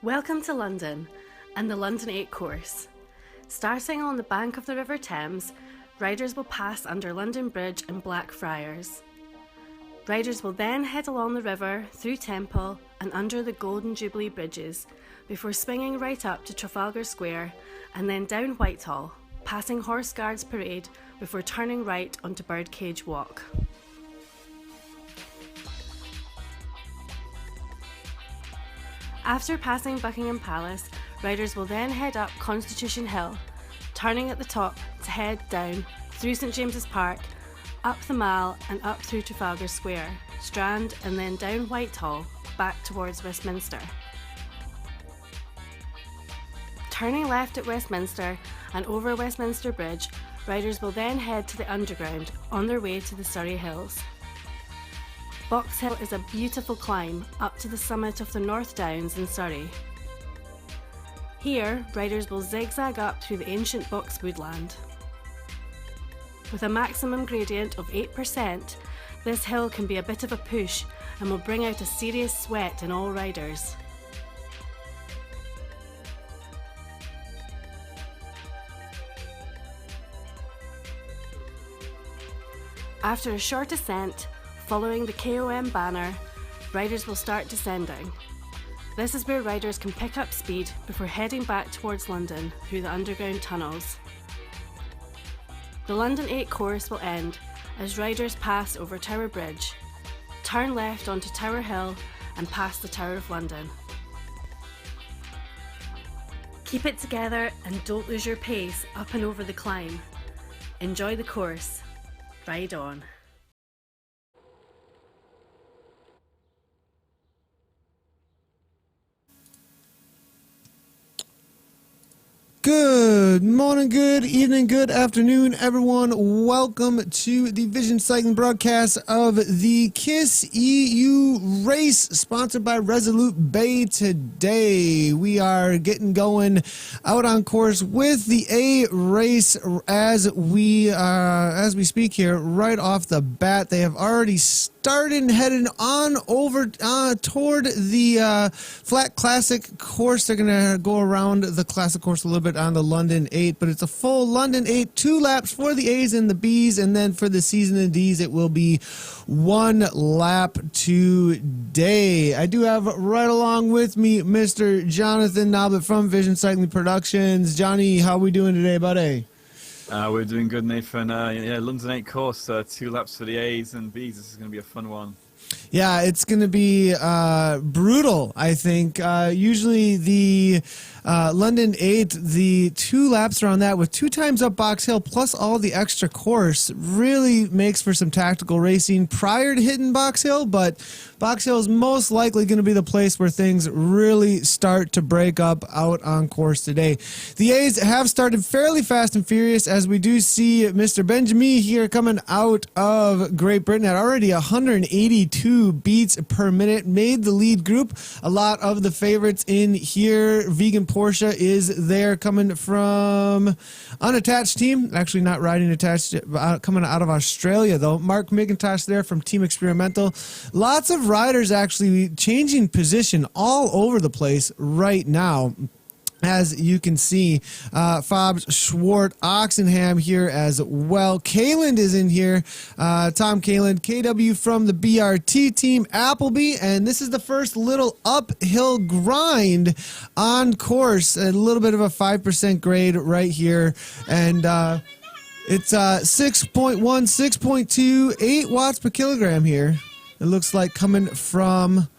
Welcome to London and the London 8 course. Starting on the bank of the River Thames, riders will pass under London Bridge and Blackfriars. Riders will then head along the river, through Temple and under the Golden Jubilee bridges, before swinging right up to Trafalgar Square and then down Whitehall, passing Horse Guards Parade before turning right onto Birdcage Walk. After passing Buckingham Palace, riders will then head up Constitution Hill, turning at the top to head down through St James's Park, up the Mall and up through Trafalgar Square, Strand and then down Whitehall, back towards Westminster. Turning left at Westminster and over Westminster Bridge, riders will then head to the Underground on their way to the Surrey Hills. Box Hill is a beautiful climb up to the summit of the North Downs in Surrey. Here, riders will zigzag up through the ancient boxwood land. With a maximum gradient of 8%, this hill can be a bit of a push and will bring out a serious sweat in all riders. After a short ascent, following the KOM banner, riders will start descending. This is where riders can pick up speed before heading back towards London through the underground tunnels. The London 8 course will end as riders pass over Tower Bridge, turn left onto Tower Hill and past the Tower of London. Keep it together and don't lose your pace up and over the climb. Enjoy the course. Ride on. Good morning, good evening, good afternoon, everyone. Welcome to the Vision Cycling broadcast of the KISS EU race, sponsored by Resolute Bay today. We are getting going out on course with the A race as we speak here right off the bat. They have already started heading on over toward the Flat Classic course. They're going to go around the Classic course a little bit on the London 8, but it's a full London 8, 2 laps for the A's and the B's, and then for the C's and the D's, it will be 1 lap today. I do have right along with me Mr. Jonathan Nobbett from Vision Cycling Productions. Johnny, how are we doing today, buddy? We're doing good, Nathan. London 8 course, 2 laps for the A's and B's. This is going to be a fun one. Yeah, it's going to be brutal, I think. Usually the London 8, the 2 laps around that with 2 times up Box Hill plus all the extra course really makes for some tactical racing prior to hitting Box Hill, but Box Hill is most likely going to be the place where things really start to break up out on course today. The A's have started fairly fast and furious as we do see Mr. Benjamin here coming out of Great Britain at already 182 beats per minute, made the lead group. A lot of the favorites in here. Vegan Porsche is there coming from unattached team, actually not riding attached, coming out of Australia though. Mark McIntosh there from Team Experimental. Lots of riders actually changing position all over the place right now. As you can see, Fobs, Schwart, Oxenham here as well. Kayland is in here. Tom Kayland, KW from the BRT team, Appleby. And this is the first little uphill grind on course. A little bit of a 5% grade right here. And it's 6.1, 6.2, 8 watts per kilogram here. It looks like coming from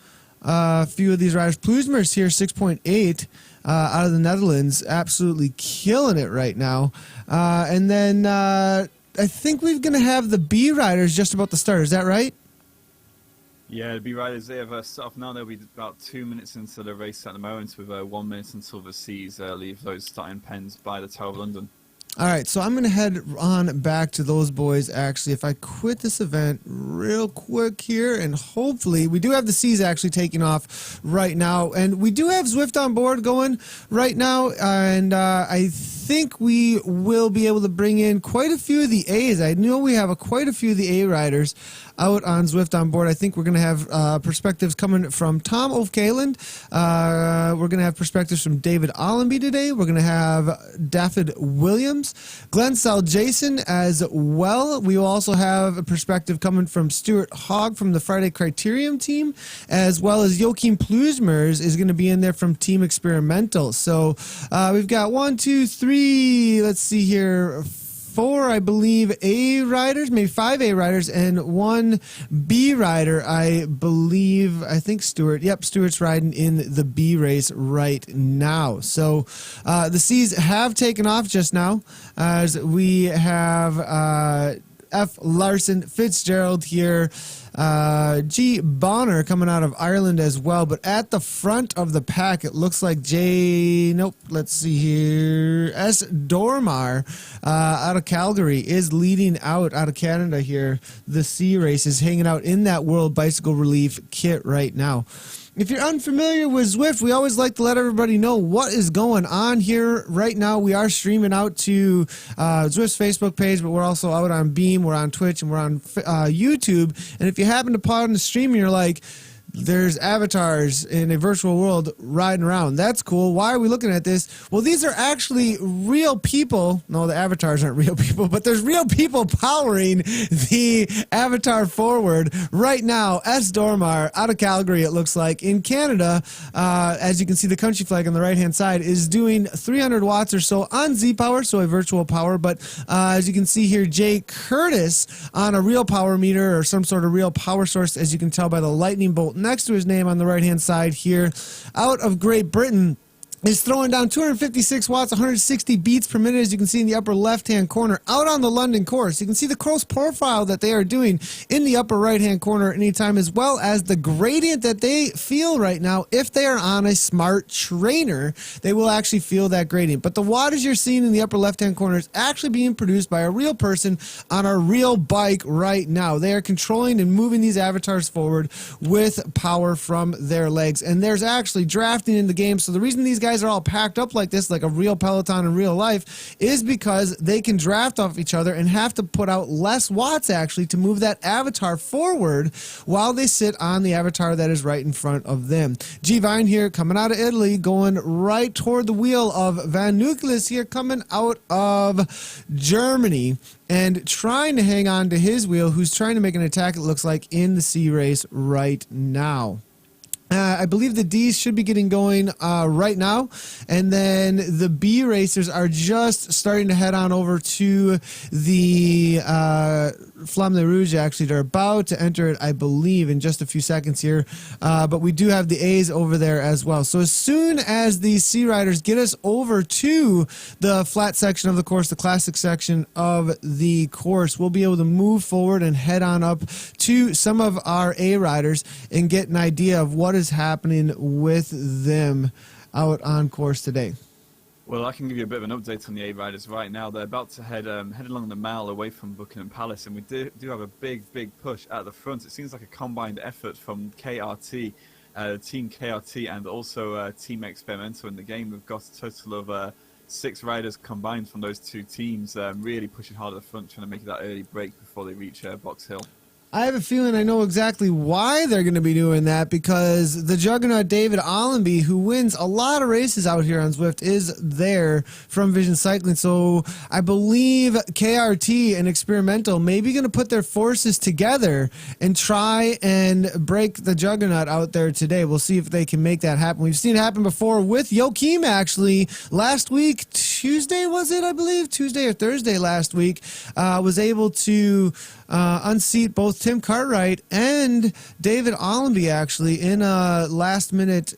a few of these riders. Ploesmer's here, 6.8. Out of the Netherlands, absolutely killing it right now. And then I think we're going to have the B riders just about to start. Is that right? Yeah, the B riders, they have set off now. They'll be about 2 minutes into the race at the moment, with 1 minute until the C's leave those starting pens by the Tower of London. All right, so I'm going to head on back to those boys, actually. If I quit this event real quick here, and hopefully we do have the C's actually taking off right now, and we do have Zwift on board going right now, and I think we will be able to bring in quite a few of the A's. I know we have quite a few of the A riders out on Zwift on board. I think we're going to have perspectives coming from Tom O'Kaland. We're going to have perspectives from David Allenby today. We're going to have David Williams, Glenn Jason as well. We will also have a perspective coming from Stuart Hogg from the Friday Criterium team, as well as Joachim Ploesmers is going to be in there from Team Experimental. So we've got 1, 2, 3, let's see here, 4, I believe, A riders, maybe 5 A riders, and 1 B rider, I believe. I think Stuart. Yep, Stuart's riding in the B race right now. So the C's have taken off just now, as we have F. Larson, Fitzgerald here, G. Bonner coming out of Ireland as well. But at the front of the pack, it looks like let's see here, S. Dormar out of Calgary is leading out of Canada here. The C race is hanging out in that World Bicycle Relief kit right now. If you're unfamiliar with Zwift, we always like to let everybody know what is going on here right now. We are streaming out to Zwift's Facebook page, but we're also out on Beam, we're on Twitch, and we're on YouTube. And if you happen to pause the stream and you're like, there's avatars in a virtual world riding around. That's cool. Why are we looking at this? Well, these are actually real people. No, the avatars aren't real people, but there's real people powering the avatar forward right now. S. Dormar out of Calgary, it looks like, in Canada. As you can see, the country flag on the right-hand side is doing 300 watts or so on Z-Power, so a virtual power. But as you can see here, Jay Curtis on a real power meter or some sort of real power source, as you can tell by the lightning bolt next to his name on the right-hand side here, out of Great Britain, is throwing down 256 watts, 160 beats per minute, as you can see in the upper left-hand corner, out on the London course. You can see the close profile that they are doing in the upper right-hand corner at any time, as well as the gradient that they feel right now. If they are on a smart trainer, they will actually feel that gradient. But the wattage you're seeing in the upper left-hand corner is actually being produced by a real person on a real bike right now. They are controlling and moving these avatars forward with power from their legs. And there's actually drafting in the game. So the reason these guys are all packed up like this, like a real Peloton in real life, is because they can draft off each other and have to put out less watts actually to move that avatar forward while they sit on the avatar that is right in front of them. G Vine here coming out of Italy, going right toward the wheel of Van Nucleus here coming out of Germany and trying to hang on to his wheel, who's trying to make an attack, it looks like, in the C race right now. I believe the D's should be getting going right now, and then the B racers are just starting to head on over to the Flamme de Rouge. Actually, they're about to enter it, I believe, in just a few seconds here, but we do have the A's over there as well. So as soon as these C riders get us over to the flat section of the course, the classic section of the course, we'll be able to move forward and head on up to some of our A riders and get an idea of what is happening with them out on course today. Well, I can give you a bit of an update on the A riders right now. They're about to head along the mile away from Buckingham Palace, and we do have a big push at the front. It seems like a combined effort from KRT, Team KRT, and also Team Experimental in the game. We've got a total of 6 riders combined from those two teams, really pushing hard at the front, trying to make that early break before they reach Box Hill. I have a feeling I know exactly why they're going to be doing that, because the juggernaut David Allenby, who wins a lot of races out here on Zwift, is there from Vision Cycling. So I believe KRT and Experimental may be going to put their forces together and try and break the juggernaut out there today. We'll see if they can make that happen. We've seen it happen before with Joachim, actually. Last week, Tuesday was it, I believe? Tuesday or Thursday last week, was able to unseat both Tim Cartwright and David Allenby, actually, in a last-minute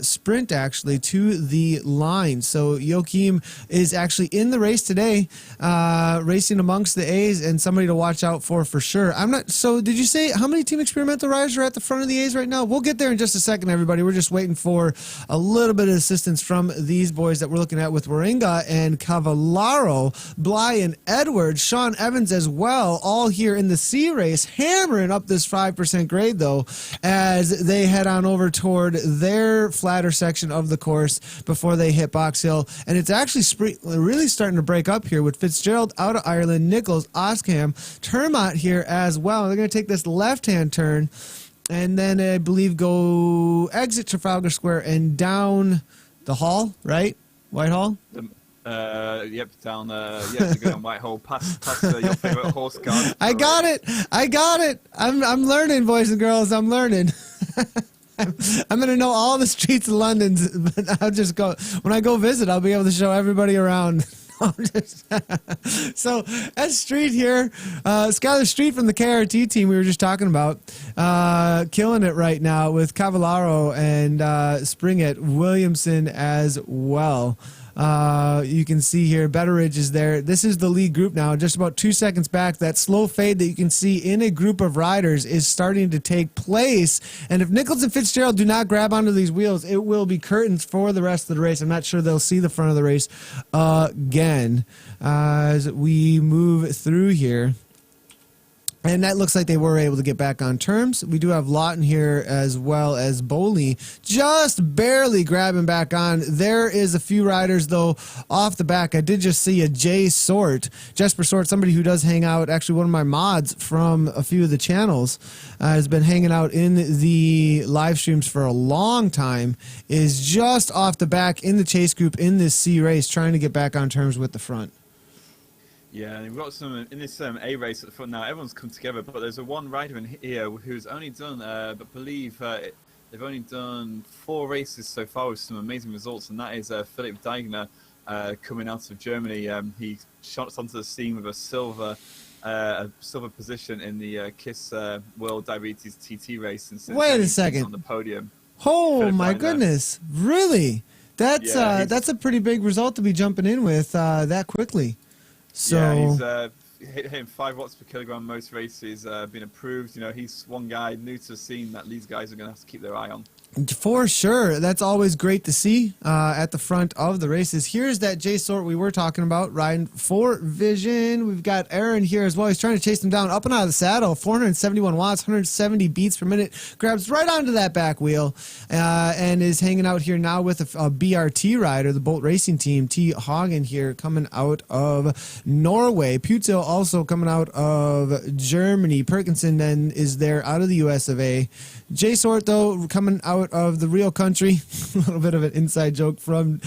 sprint, actually, to the line. So Joachim is actually in the race today, racing amongst the A's, and somebody to watch out for sure. I'm not. So did you say how many Team Experimental riders are at the front of the A's right now? We'll get there in just a second, everybody. We're just waiting for a little bit of assistance from these boys that we're looking at with Waringa and Cavallaro, Bly and Edwards, Sean Evans as well, all here in the C race, hammering up this 5% grade, though, as they head on over toward their flatter section of the course before they hit Box Hill. And it's actually really starting to break up here with Fitzgerald out of Ireland, Nichols, Oskam, Termont here as well. They're going to take this left-hand turn and then I believe go exit Trafalgar Square and down the hall, right? Whitehall? Yep, down to go on Whitehall, past your favorite horse guard. I got it. I'm learning, boys and girls. I'm learning. I'm going to know all the streets of London, but I'll just go, when I go visit, I'll be able to show everybody around. So that street here, Skylar Street from the KRT team we were just talking about, killing it right now with Cavallaro and Springett Williamson as well. You can see here, Betteridge is there. This is the lead group now, just about 2 seconds back. That slow fade that you can see in a group of riders is starting to take place. And if Nichols and Fitzgerald do not grab onto these wheels, it will be curtains for the rest of the race. I'm not sure they'll see the front of the race again as we move through here. And that looks like they were able to get back on terms. We do have Lawton here as well as Boley just barely grabbing back on. There is a few riders, though, off the back. I did just see a Jesper Sort, somebody who does hang out, actually one of my mods from a few of the channels, has been hanging out in the live streams for a long time, is just off the back in the chase group in this C race, trying to get back on terms with the front. Yeah, and we've got some in this A race at the front now. Everyone's come together, but there's a one rider in here who's only done, I believe, they've only done 4 races so far with some amazing results, and that is Philipp Deigner coming out of Germany. He shot onto the scene with a silver position in the KISS World Diabetes TT race. And wait a second, on the podium. Oh Philipp my Deigner. Goodness, really? That's a pretty big result to be jumping in with that quickly. So yeah, he's hitting 5 watts per kilogram most races, been approved. You know, he's one guy new to the scene that these guys are going to have to keep their eye on. For sure. That's always great to see at the front of the races. Here's that J Sort we were talking about, riding for Vision. We've got Aaron here as well. He's trying to chase him down up and out of the saddle. 471 watts, 170 beats per minute. Grabs right onto that back wheel and is hanging out here now with a BRT rider, the Bolt Racing team. T. Hagen here coming out of Norway. Putzel also coming out of Germany. Perkinson then is there out of the US of A. J Sort, though, coming out of the real country. A little bit of an inside joke coming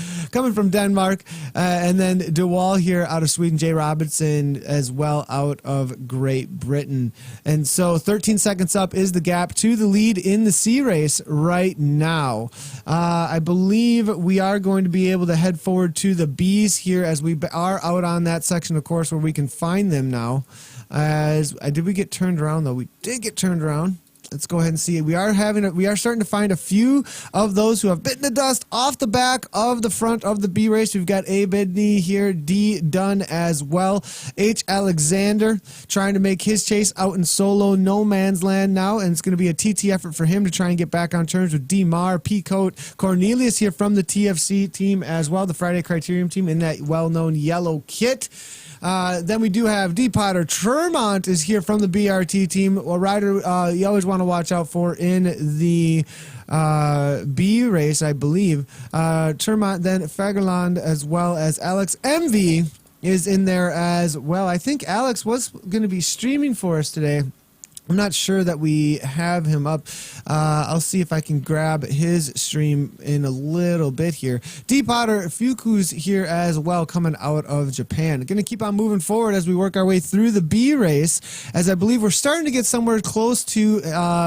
from Denmark. And then De Waal here out of Sweden. Jay Robinson as well out of Great Britain. And so 13 seconds up is the gap to the lead in the C race right now. I believe we are going to be able to head forward to the Bs here as we are out on that section of course where we can find them now. Did we get turned around, though? We did get turned around. Let's go ahead and see. We are starting to find a few of those who have bitten the dust off the back of the front of the B race. We've got A. Bidney here, D. Dunn as well. H. Alexander trying to make his chase out in solo no man's land now, and it's going to be a TT effort for him to try and get back on terms with D. Mar, Peacoat, Cornelius here from the TFC team as well, the Friday Criterium team in that well-known yellow kit. Then we do have D. Potter. Tremont is here from the BRT team, a rider you always want to watch out for in the B race, I believe. Tremont, then Fagerland, as well as Alex MV is in there as well. I think Alex was going to be streaming for us today. I'm not sure that we have him up. I'll see if I can grab his stream in a little bit here. D. Potter Fuku's here as well, coming out of Japan. Going to keep on moving forward as we work our way through the B race, as I believe we're starting to get somewhere close to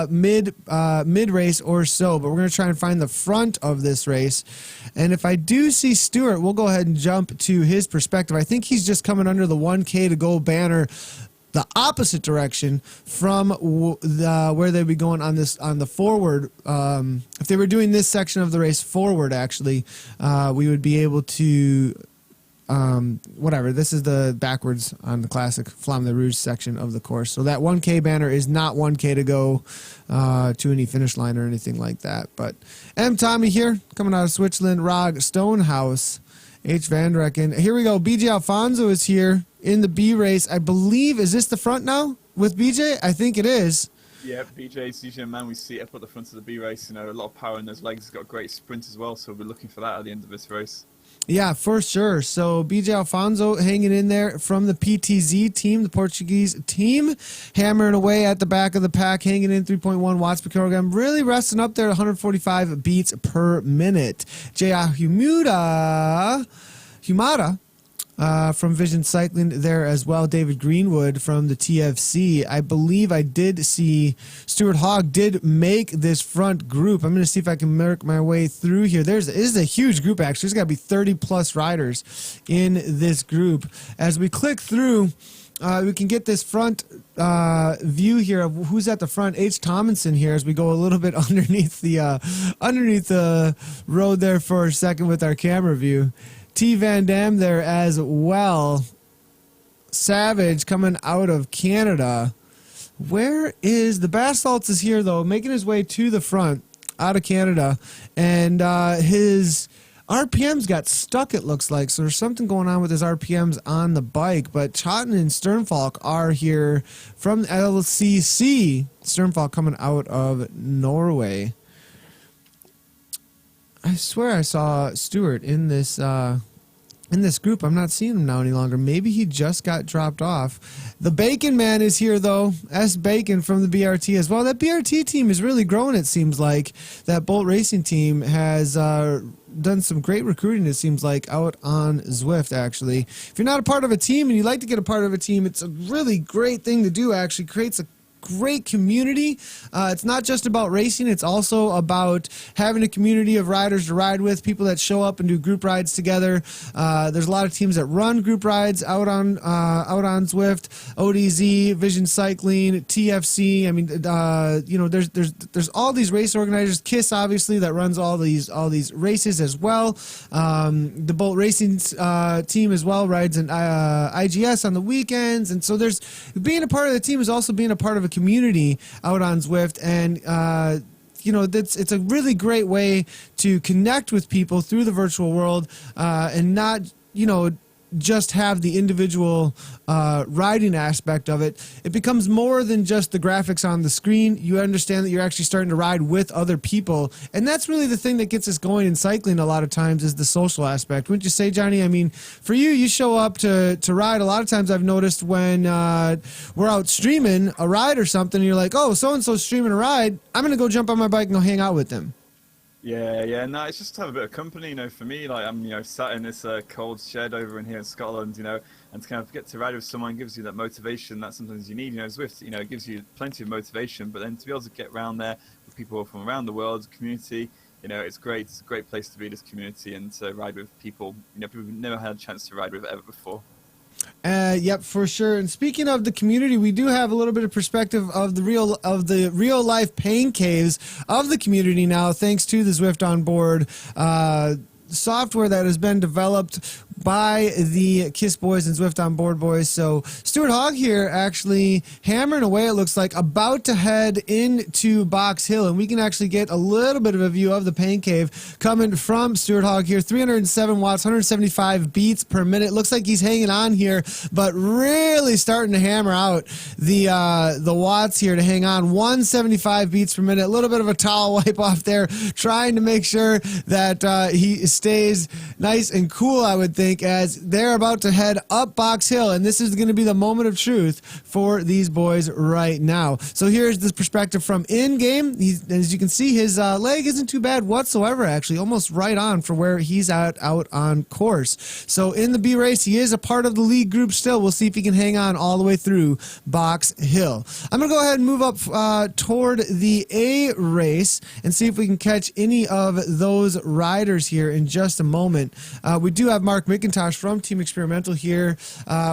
mid race or so, but we're going to try and find the front of this race. And if I do see Stewart, we'll go ahead and jump to his perspective. I think he's just coming under the 1K to go banner, the opposite direction from where they'd be going on the forward. If they were doing this section of the race forward, actually, we would be able to, whatever. This is the backwards on the classic Flamme de Rouge section of the course. So that 1K banner is not 1K to go to any finish line or anything like that. But M. Tommy here, coming out of Switzerland. Rog Stonehouse, H. Van Recken. Here we go. BJ Alfonso is here in the B race. I believe, is this the front now with BJ? I think it is. Yeah, BJ's usually a man we see up at the front of the B race. You know, a lot of power in those legs. He's got a great sprint as well, so we'll be looking for that at the end of this race. Yeah, for sure. So BJ Alfonso hanging in there from the PTZ team, the Portuguese team, hammering away at the back of the pack, hanging in 3.1 watts per kilogram, really resting up there at 145 beats per minute. J.R. Humada from Vision Cycling there as well. David Greenwood from the TFC. I believe I did see Stuart Hogg did make this front group. I'm going to see if I can work my way through here. This is a huge group, actually. There's got to be 30 plus riders in this group. As we click through, we can get this front view here of who's at the front. H. Tomlinson here, as we go a little bit underneath the road there for a second with our camera view. T. Van Dam there as well. Savage coming out of Canada. Where is the Basalts is here though, making his way to the front out of Canada, and his RPMs got stuck, it looks like. So there's something going on with his RPMs on the bike. But Chotten and Sternfalk are here from LCC. Sternfalk coming out of Norway. I swear I saw Stewart in this group. I'm not seeing him now any longer. Maybe he just got dropped off. The Bacon Man is here, though. S. Bacon from the BRT as well. That BRT team is really growing, it seems like. That Bolt Racing team has done some great recruiting, it seems like, out on Zwift, actually. If you're not a part of a team and you'd like to get a part of a team, it's a really great thing to do, actually. Creates a great community. It's not just about racing, it's also about having a community of riders to ride with, people that show up and do group rides together. There's a lot of teams that run group rides out on Zwift, ODZ, Vision Cycling, TFC. I mean, there's all these race organizers. KISS, obviously, that runs all these races as well. The Bolt Racing team as well rides an IGS on the weekends, and so there's being a part of the team is also being a part of a community out on Zwift, and it's a really great way to connect with people through the virtual world, and not just have the individual riding aspect of it. It becomes more than just the graphics on the screen. You understand that you're actually starting to ride with other people, and that's really the thing that gets us going in cycling a lot of times, is the social aspect. Wouldn't you say, Johnny? I mean, for you show up to ride. A lot of times I've noticed when we're out streaming a ride or something, and you're like, oh, so-and-so's streaming a ride, I'm going to go jump on my bike and go hang out with them. Yeah, no, it's just to have a bit of company, for me, like, I'm, sat in this cold shed over in here in Scotland, and to kind of get to ride with someone gives you that motivation that sometimes you need, Zwift, it gives you plenty of motivation, but then to be able to get around there with people from around the world, community, it's great. It's a great place to be, this community, and to ride with people, people who've never had a chance to ride with ever before. Yep, for sure. And speaking of the community, we do have a little bit of perspective of the real life pain caves of the community now, thanks to the Zwift on Board software that has been developed by the KISS boys and Zwift on Board boys. So Stuart Hogg here actually hammering away, it looks like, about to head into Box Hill, and we can actually get a little bit of a view of the pain cave coming from Stuart Hogg here. 307 watts, 175 beats per minute. Looks like he's hanging on here, but really starting to hammer out the watts here to hang on. 175 beats per minute. A little bit of a towel wipe off there, trying to make sure that he stays nice and cool, I would think. bank as they're about to head up Box Hill, and this is going to be the moment of truth for these boys right now. So here's the perspective from in-game. As you can see, his leg isn't too bad whatsoever, actually, almost right on for where he's out on course. So in the B race, he is a part of the lead group still. We'll see if he can hang on all the way through Box Hill. I'm going to go ahead and move up toward the A race and see if we can catch any of those riders here in just a moment. We do have Mark McIntosh from Team Experimental here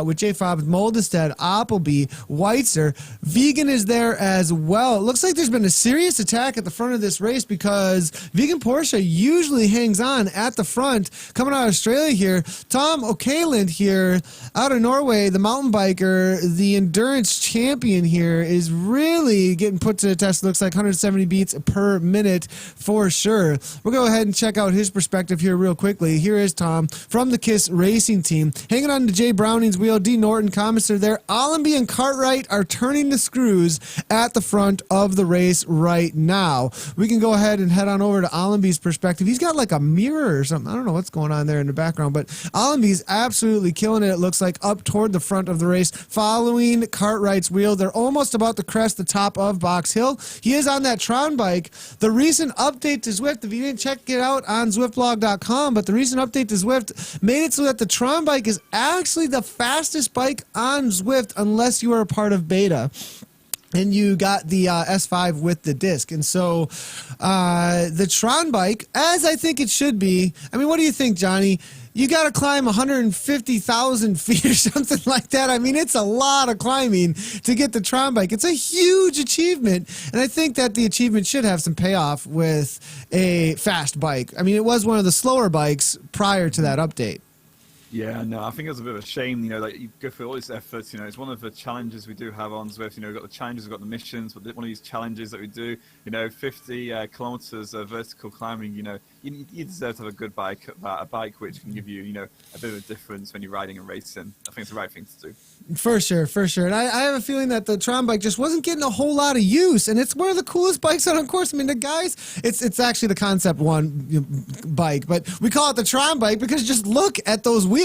with J. Fobbs, Moldestead, Appleby, Weitzer. Vegan is there as well. It looks like there's been a serious attack at the front of this race because Vegan Porsche usually hangs on at the front. Coming out of Australia here, Tom O'Kaland here out of Norway, the mountain biker, the endurance champion here, is really getting put to the test. Looks like 170 beats per minute for sure. We'll go ahead and check out his perspective here real quickly. Here is Tom from the KISS Racing Team. Hanging on to Jay Browning's wheel, D. Norton, Commissar there. Allenby and Cartwright are turning the screws at the front of the race right now. We can go ahead and head on over to Allenby's perspective. He's got like a mirror or something. I don't know what's going on there in the background, but Allenby's absolutely killing it. It looks like up toward the front of the race, following Cartwright's wheel. They're almost about to crest the top of Box Hill. He is on that Tron bike. The recent update to Zwift, if you didn't check it out on ZwiftBlog.com, but the recent update to Zwift made it so that the Tron bike is actually the fastest bike on Zwift unless you are a part of beta and you got the S5 with the disc. And so the Tron bike, as I think it should be, I mean, what do you think, Johnny? You got to climb 150,000 feet or something like that. I mean, it's a lot of climbing to get the Tron bike. It's a huge achievement, and I think that the achievement should have some payoff with a fast bike. I mean, it was one of the slower bikes prior to that update. Yeah, no, I think it was a bit of a shame, like you go through all this effort, it's one of the challenges we do have on Zwift, we've got the challenges, we've got the missions, but one of these challenges that we do, 50 kilometers of vertical climbing, you deserve to have a good bike, a bike which can give you, a bit of a difference when you're riding and racing. I think it's the right thing to do. For sure. And I have a feeling that the Tron bike just wasn't getting a whole lot of use, and it's one of the coolest bikes on course. I mean, the guys, it's actually the Concept 1 bike, but we call it the Tron bike because just look at those wheels.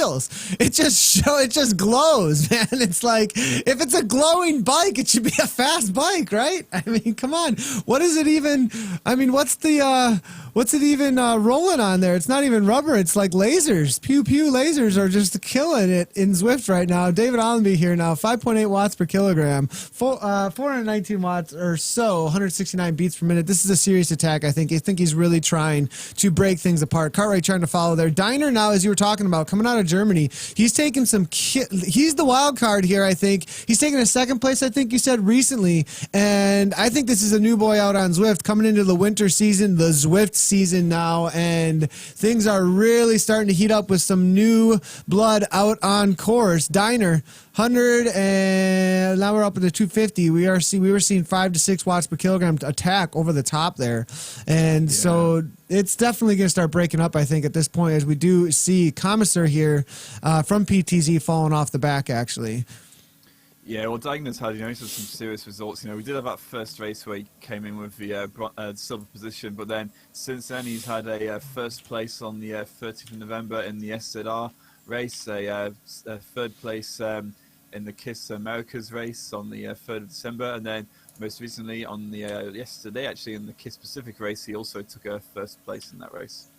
It just glows, man. It's like, if it's a glowing bike, it should be a fast bike, right? I mean, come on. What is it even? I mean, what's it even rolling on there? It's not even rubber. It's like lasers. Pew pew lasers are just killing it in Zwift right now. David Allenby here now, 5.8 watts per kilogram, 419 watts or so, 169 beats per minute. This is a serious attack, I think. I think he's really trying to break things apart. Cartwright trying to follow there. Diner now, as you were talking about, coming out of Germany. He's taking he's the wild card here, I think. He's taking a second place, I think you said, recently. And I think this is a new boy out on Zwift coming into the winter season, the Zwift season now, and things are really starting to heat up with some new blood out on course. Diner, 100, and now we're up into 250. We were seeing 5 to 6 watts per kilogram attack over the top there, and so it's definitely going to start breaking up, I think, at this point, as we do see Commissar here from PTZ falling off the back, actually. Yeah, well, Dagner's had, some serious results. We did have that first race where he came in with the silver position, but then since then he's had a first place on the 30th of November in the SZR race, a third place in the KISS Americas race on the 3rd of December, and then most recently on the yesterday, actually, in the KISS Pacific race, he also took a first place in that race.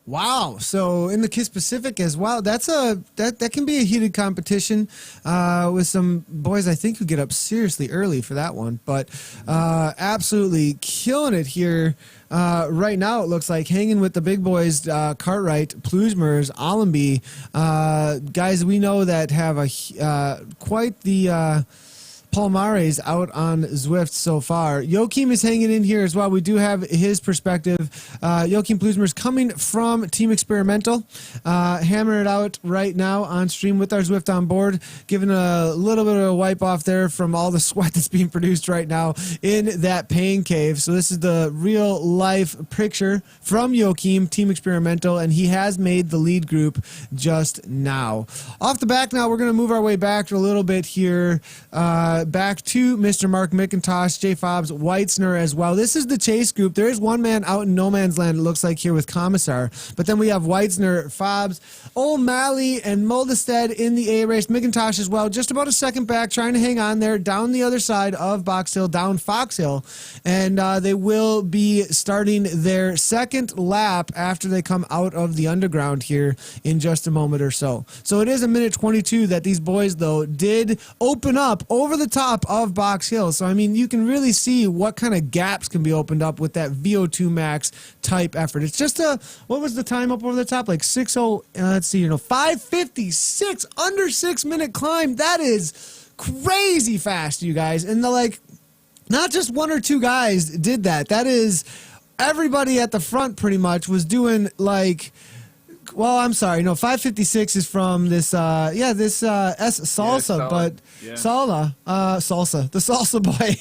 Wow! So in the KISS Pacific as well, that can be a heated competition with some boys, I think, who get up seriously early for that one. But absolutely killing it here right now. It looks like hanging with the big boys, Cartwright, Ploesmers, Allenby, guys we know that have quite the Palmares out on Zwift so far. Joachim is hanging in here as well. We do have his perspective. Joachim Ploesmers coming from Team Experimental, hammering it out right now on stream with our Zwift on board, giving a little bit of a wipe off there from all the sweat that's being produced right now in that pain cave. So this is the real life picture from Joachim, Team Experimental, and he has made the lead group just now. Off the back now, we're going to move our way back a little bit here back to Mr. Mark McIntosh, J. Fobbs, Weitzner as well. This is the chase group. There is one man out in no man's land, it looks like, here with Commissar. But then we have Weitzner, Fobbs, O'Malley, and Moldestead in the A race. McIntosh as well, just about a second back, trying to hang on there down the other side of Box Hill, down Fox Hill. And they will be starting their second lap after they come out of the underground here in just a moment or so. So it is a minute 22 that these boys, though, did open up over the top of Box Hill. So, I mean, you can really see what kind of gaps can be opened up with that VO2 max type effort. It's just what was the time up over the top? Like 5:56, under 6 minute climb. That is crazy fast, you guys. And not just one or two guys did that. That is, everybody at the front pretty much was doing 5:56 is from this Salsa, the Salsa boy.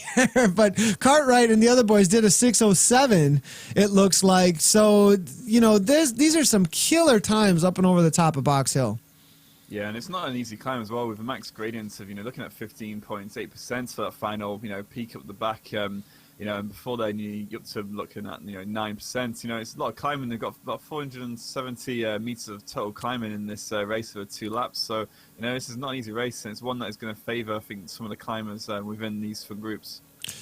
But Cartwright and the other boys did a 6:07, it looks like. So, these are some killer times up and over the top of Box Hill. Yeah, and it's not an easy climb as well, with a max gradient of, looking at 15.8% for that final, peak up the back. And before then, you're up to looking at, 9%. It's a lot of climbing. They've got about 470 meters of total climbing in this race over 2 laps. So, this is not an easy race, and it's one that is going to favor, I think, some of the climbers within these groups.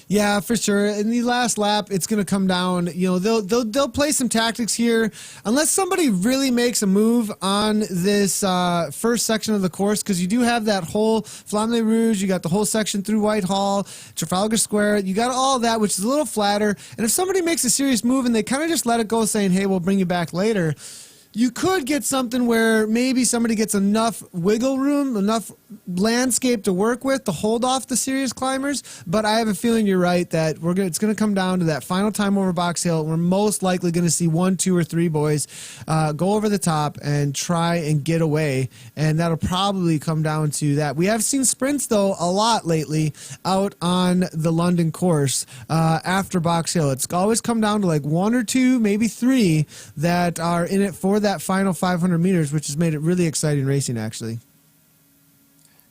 Yeah, for sure. In the last lap, it's going to come down. They'll play some tactics here, unless somebody really makes a move on this first section of the course, because you do have that whole Flamme Rouge, you got the whole section through Whitehall, Trafalgar Square, you got all that, which is a little flatter. And if somebody makes a serious move and they kind of just let it go, saying, "Hey, we'll bring you back later," you could get something where maybe somebody gets enough wiggle room, enough landscape to work with to hold off the serious climbers. But I have a feeling you're right that it's going to come down to that final time over Box Hill. We're most likely going to see 1, 2, or 3 boys go over the top and try and get away, and that'll probably come down to that. We have seen sprints, though, a lot lately out on the London course after Box Hill. It's always come down to 1 or 2, maybe 3 that are in it for that final 500 meters, which has made it really exciting racing, actually.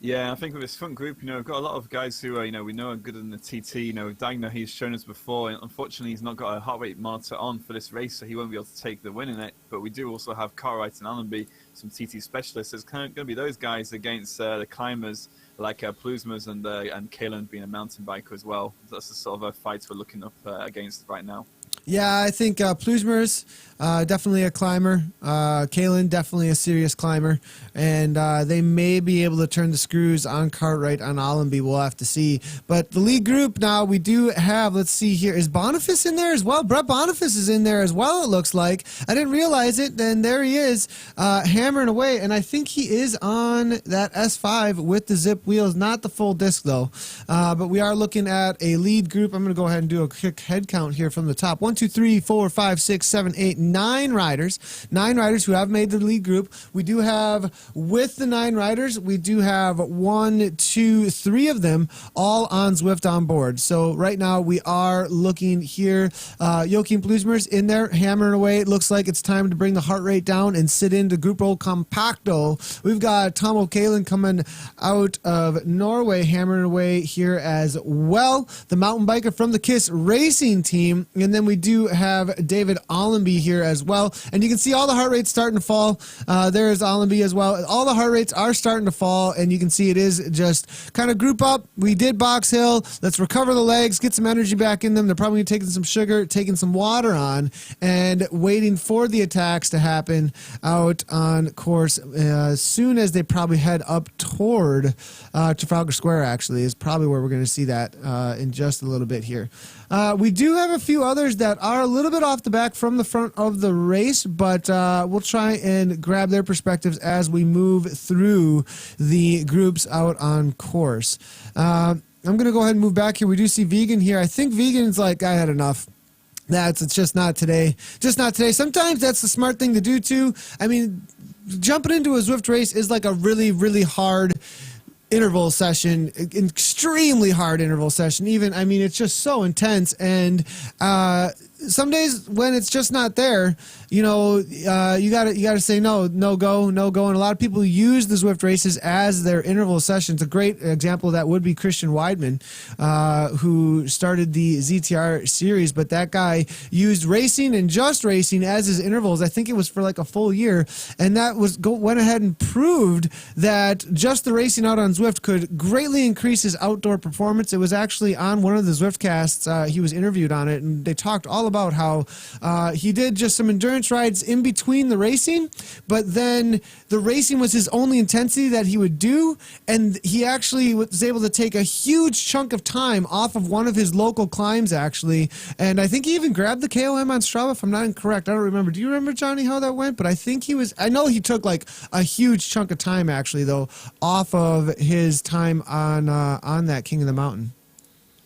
Yeah, I think with this front group, we've got a lot of guys who we know are good in the TT. Dagner, he's shown us before. Unfortunately, he's not got a heart rate monitor on for this race, so he won't be able to take the win in it. But we do also have Cartwright and Allenby, some TT specialists. It's kind of going to be those guys against the climbers like Ploesmers and Kalen being a mountain biker as well. That's the sort of a fight we're looking up against right now. Yeah, I think Ploesmers, definitely a climber. Kalen, definitely a serious climber. And they may be able to turn the screws on Cartwright, on Allenby. We'll have to see. But the lead group now, we do have, let's see here, is Boniface in there as well? Brett Boniface is in there as well, it looks like. I didn't realize it, and there he is, hammering away. And I think he is on that S5 with the zip wheels, not the full disc, though. But we are looking at a lead group. I'm going to go ahead and do a quick head count here from the top. 1, 2, 3, 4, 5, 6, 7, 8, 9 riders. 9 riders who have made the lead group. We do have, with the 9 riders, we do have 1, 2, 3 of them all on Zwift on board. So right now we are looking here. Joachim Ploesmers in there hammering away. It looks like it's time to bring the heart rate down and sit into Grupo Compacto. We've got Tom O'Kalen coming out of Norway hammering away here as well. The mountain biker from the KISS Racing team. And then we do have David Allenby here as well. And you can see all the heart rates starting to fall. There is Allenby as well. All the heart rates are starting to fall, and you can see it is just kind of group up. We did Box Hill. Let's recover the legs, get some energy back in them. They're probably taking some sugar, taking some water on, and waiting for the attacks to happen out on course as soon as they probably head up toward Trafalgar Square, actually, is probably where we're going to see that in just a little bit here. We do have a few others that are a little bit off the back from the front of the race, but we'll try and grab their perspectives as we move through the groups out on course. I'm going to go ahead and move back here. We do see Vegan here. I think Vegan's like, I had enough. It's just not today. Just not today. Sometimes that's the smart thing to do, too. I mean, jumping into a Zwift race is like a really, really hard interval session, extremely hard interval session. Even, I mean, it's just so intense. And some days when it's just not there, you gotta say no go. And a lot of people use the Zwift races as their interval sessions. A great example of that would be Christian Weidman, who started the ZTR series, but that guy used racing and just racing as his intervals. I think it was for like a full year, and that went ahead and proved that just the racing out on Zwift could greatly increase his outdoor performance. It was actually on one of the Zwift casts. He was interviewed on it, and they talked all about how he did just some endurance rides in between the racing, but then the racing was his only intensity that he would do, and he actually was able to take a huge chunk of time off of one of his local climbs, actually. And I think he even grabbed the KOM on Strava, if I'm not incorrect. I don't remember. Do you remember, Johnny, how that went? But I think I know he took like a huge chunk of time, actually, though, off of his time on that King of the Mountain.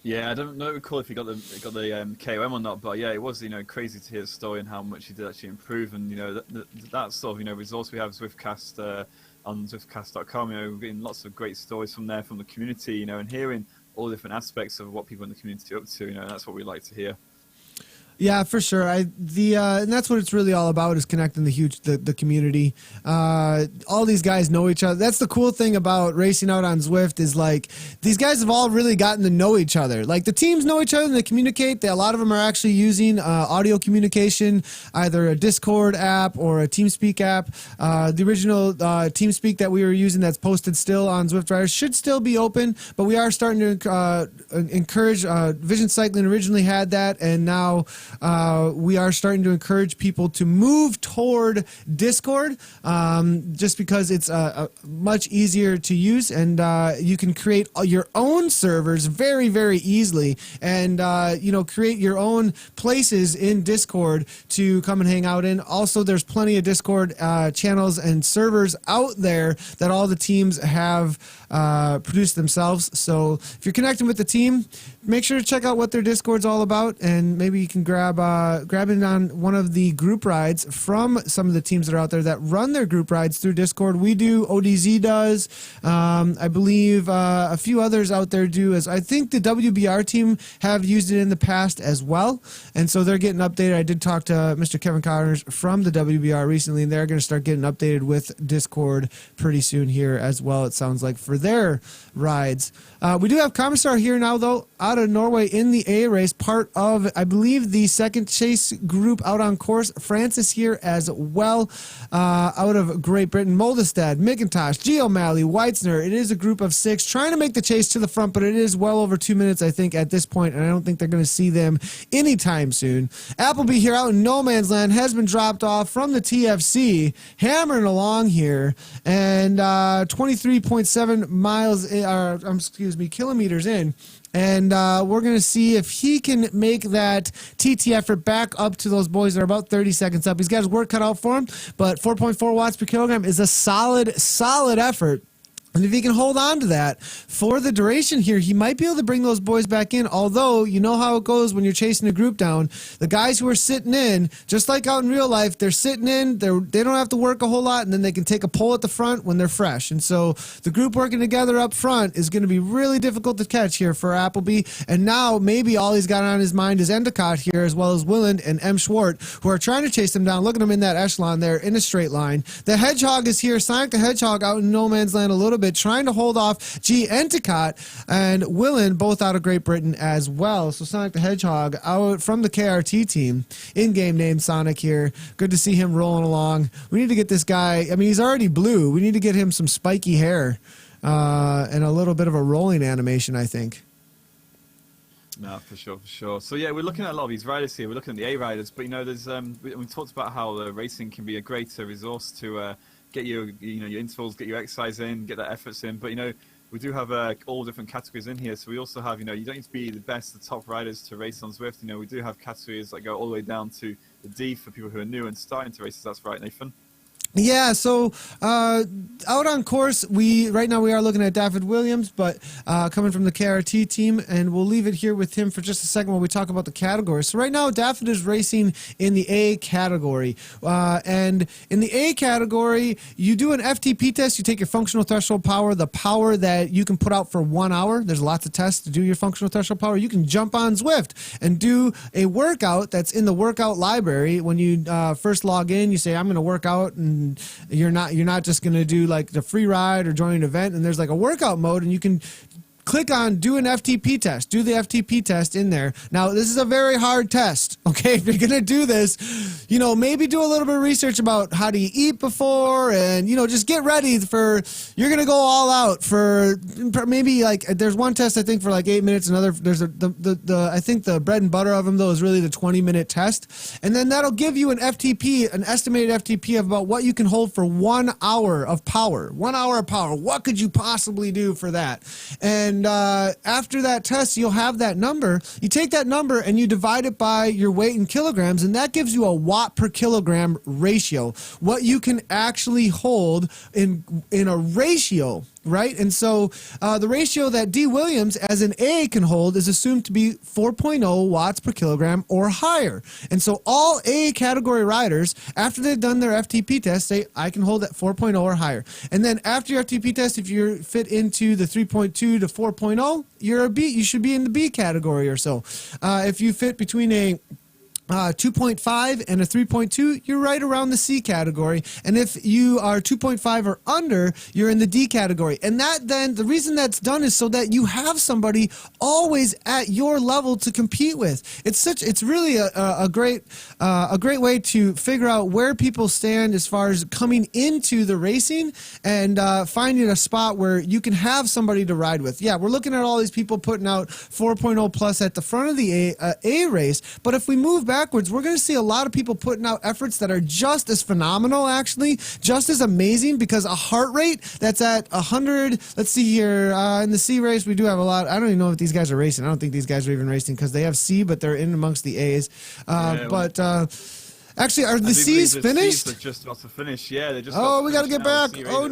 Yeah, I don't recall if he got the KOM or not, but yeah, it was crazy to hear the story and how much he did actually improve, and that sort of resource we have Zwiftcast on Zwiftcast.com. We're getting lots of great stories from there, from the community, and hearing all the different aspects of what people in the community are up to. That's what we like to hear. Yeah, for sure. And that's what it's really all about, is connecting the community. All these guys know each other. That's the cool thing about racing out on Zwift, is like these guys have all really gotten to know each other. Like the teams know each other and they communicate. A lot of them are actually using audio communication, either a Discord app or a TeamSpeak app. The original TeamSpeak that we were using, that's posted still on Zwift Riders, should still be open, but we are starting to encourage. Vision Cycling originally had that, and now we are starting to encourage people to move toward Discord, just because it's much easier to use, and you can create your own servers very, very easily, and create your own places in Discord to come and hang out in. Also, there's plenty of Discord channels and servers out there that all the teams have produced themselves. So if you're connecting with the team, make sure to check out what their Discord's all about, and maybe you can grab it on one of the group rides from some of the teams that are out there that run their group rides through Discord. We do, ODZ does, I believe a few others out there do, as I think the WBR team have used it in the past as well, and so they're getting updated. I did talk to Mr. Kevin Connors from the WBR recently, and they're going to start getting updated with Discord pretty soon here as well, it sounds like, for their rides. We do have Commissar here now, though, out of Norway in the A race, part of, I believe, the second chase group out on course. Francis here as well, out of Great Britain. Moldestad, McIntosh, G. O'Malley, Weitzner. It is a group of 6 trying to make the chase to the front, but it is well over 2 minutes, I think, at this point, and I don't think they're going to see them anytime soon. Appleby here out in no man's land has been dropped off from the TFC, hammering along here, and 23.7 kilometers in. And we're going to see if he can make that TT effort back up to those boys that are about 30 seconds up. He's got his work cut out for him, but 4.4 watts per kilogram is a solid effort. And if he can hold on to that for the duration here, he might be able to bring those boys back in. Although, you know how it goes when you're chasing a group down. The guys who are sitting in, just like out in real life, they're sitting in, they don't have to work a whole lot, and then they can take a pull at the front when they're fresh. And so the group working together up front is going to be really difficult to catch here for Appleby. And now maybe all he's got on his mind is Endicott here, as well as Willand and M. Schwart, who are trying to chase him down. Look at him in that echelon there in a straight line. The Hedgehog is here. Sonic the Hedgehog out in no man's land a little bit, trying to hold off G. Endicott and Willand, both out of Great Britain as well. So Sonic the Hedgehog out from the KRT team, in-game name Sonic here. Good to see him rolling along. We need to get this guy, I mean, he's already blue. We need to get him some spiky hair and a little bit of a rolling animation, I think. No, for sure. So yeah, we're looking at a lot of these riders here. We're looking at the A riders, but there's we talked about how racing can be a great resource to get your intervals, get your exercise in, get that efforts in. But we do have all different categories in here. So we also have you don't need to be the best, the top riders to race on Zwift. We do have categories that go all the way down to the D for people who are new and starting to race. That's right, Nathan. Yeah, so out on course, right now we are looking at David Williams, but coming from the KRT team, and we'll leave it here with him for just a second while we talk about the categories. So right now, David is racing in the A category, and in the A category, you do an FTP test. You take your functional threshold power, the power that you can put out for 1 hour. There's lots of tests to do your functional threshold power. You can jump on Zwift and do a workout that's in the workout library. When you first log in, you say, "I'm going to work out," and you're not just going to do like the free ride or join an event, and there's like a workout mode, and you can click on do an FTP test. Do the FTP test in there. Now, this is a very hard test, okay? If you're going to do this, maybe do a little bit of research about how do you eat before, and, just get ready for, you're going to go all out for maybe like, there's one test I think for like 8 minutes, another, there's I think the bread and butter of them though is really the 20-minute test. And then that'll give you an FTP, an estimated FTP of about what you can hold for 1 hour of power. 1 hour of power. What could you possibly do for that? And after that test, you'll have that number. You take that number and you divide it by your weight in kilograms, and that gives you a watt per kilogram ratio. What you can actually hold in a ratio, right? And so the ratio that D. Williams as an A can hold is assumed to be 4.0 watts per kilogram or higher. And so all A category riders, after they've done their FTP test, say, I can hold at 4.0 or higher. And then after your FTP test, if you're fit into the 3.2 to 4.0, you're a B. You should be in the B category or so. If you fit between a 2.5 and a 3.2, you're right around the C category. And if you are 2.5 or under, you're in the D category. And that then, the reason that's done is so that you have somebody always at your level to compete with. It's really a great way to figure out where people stand as far as coming into the racing and finding a spot where you can have somebody to ride with. Yeah, we're looking at all these people putting out 4.0 plus at the front of the A race, but if we move backwards, we're going to see a lot of people putting out efforts that are just as phenomenal, actually, just as amazing, because a heart rate that's at 100, let's see here, in the C race, we do have a lot. I don't even know if these guys are racing. I don't think these guys are even racing because they have C, but they're in amongst the A's. Actually, are the C's finished? They're just about to finish. Yeah, they just. Oh, we got to get back. Oh,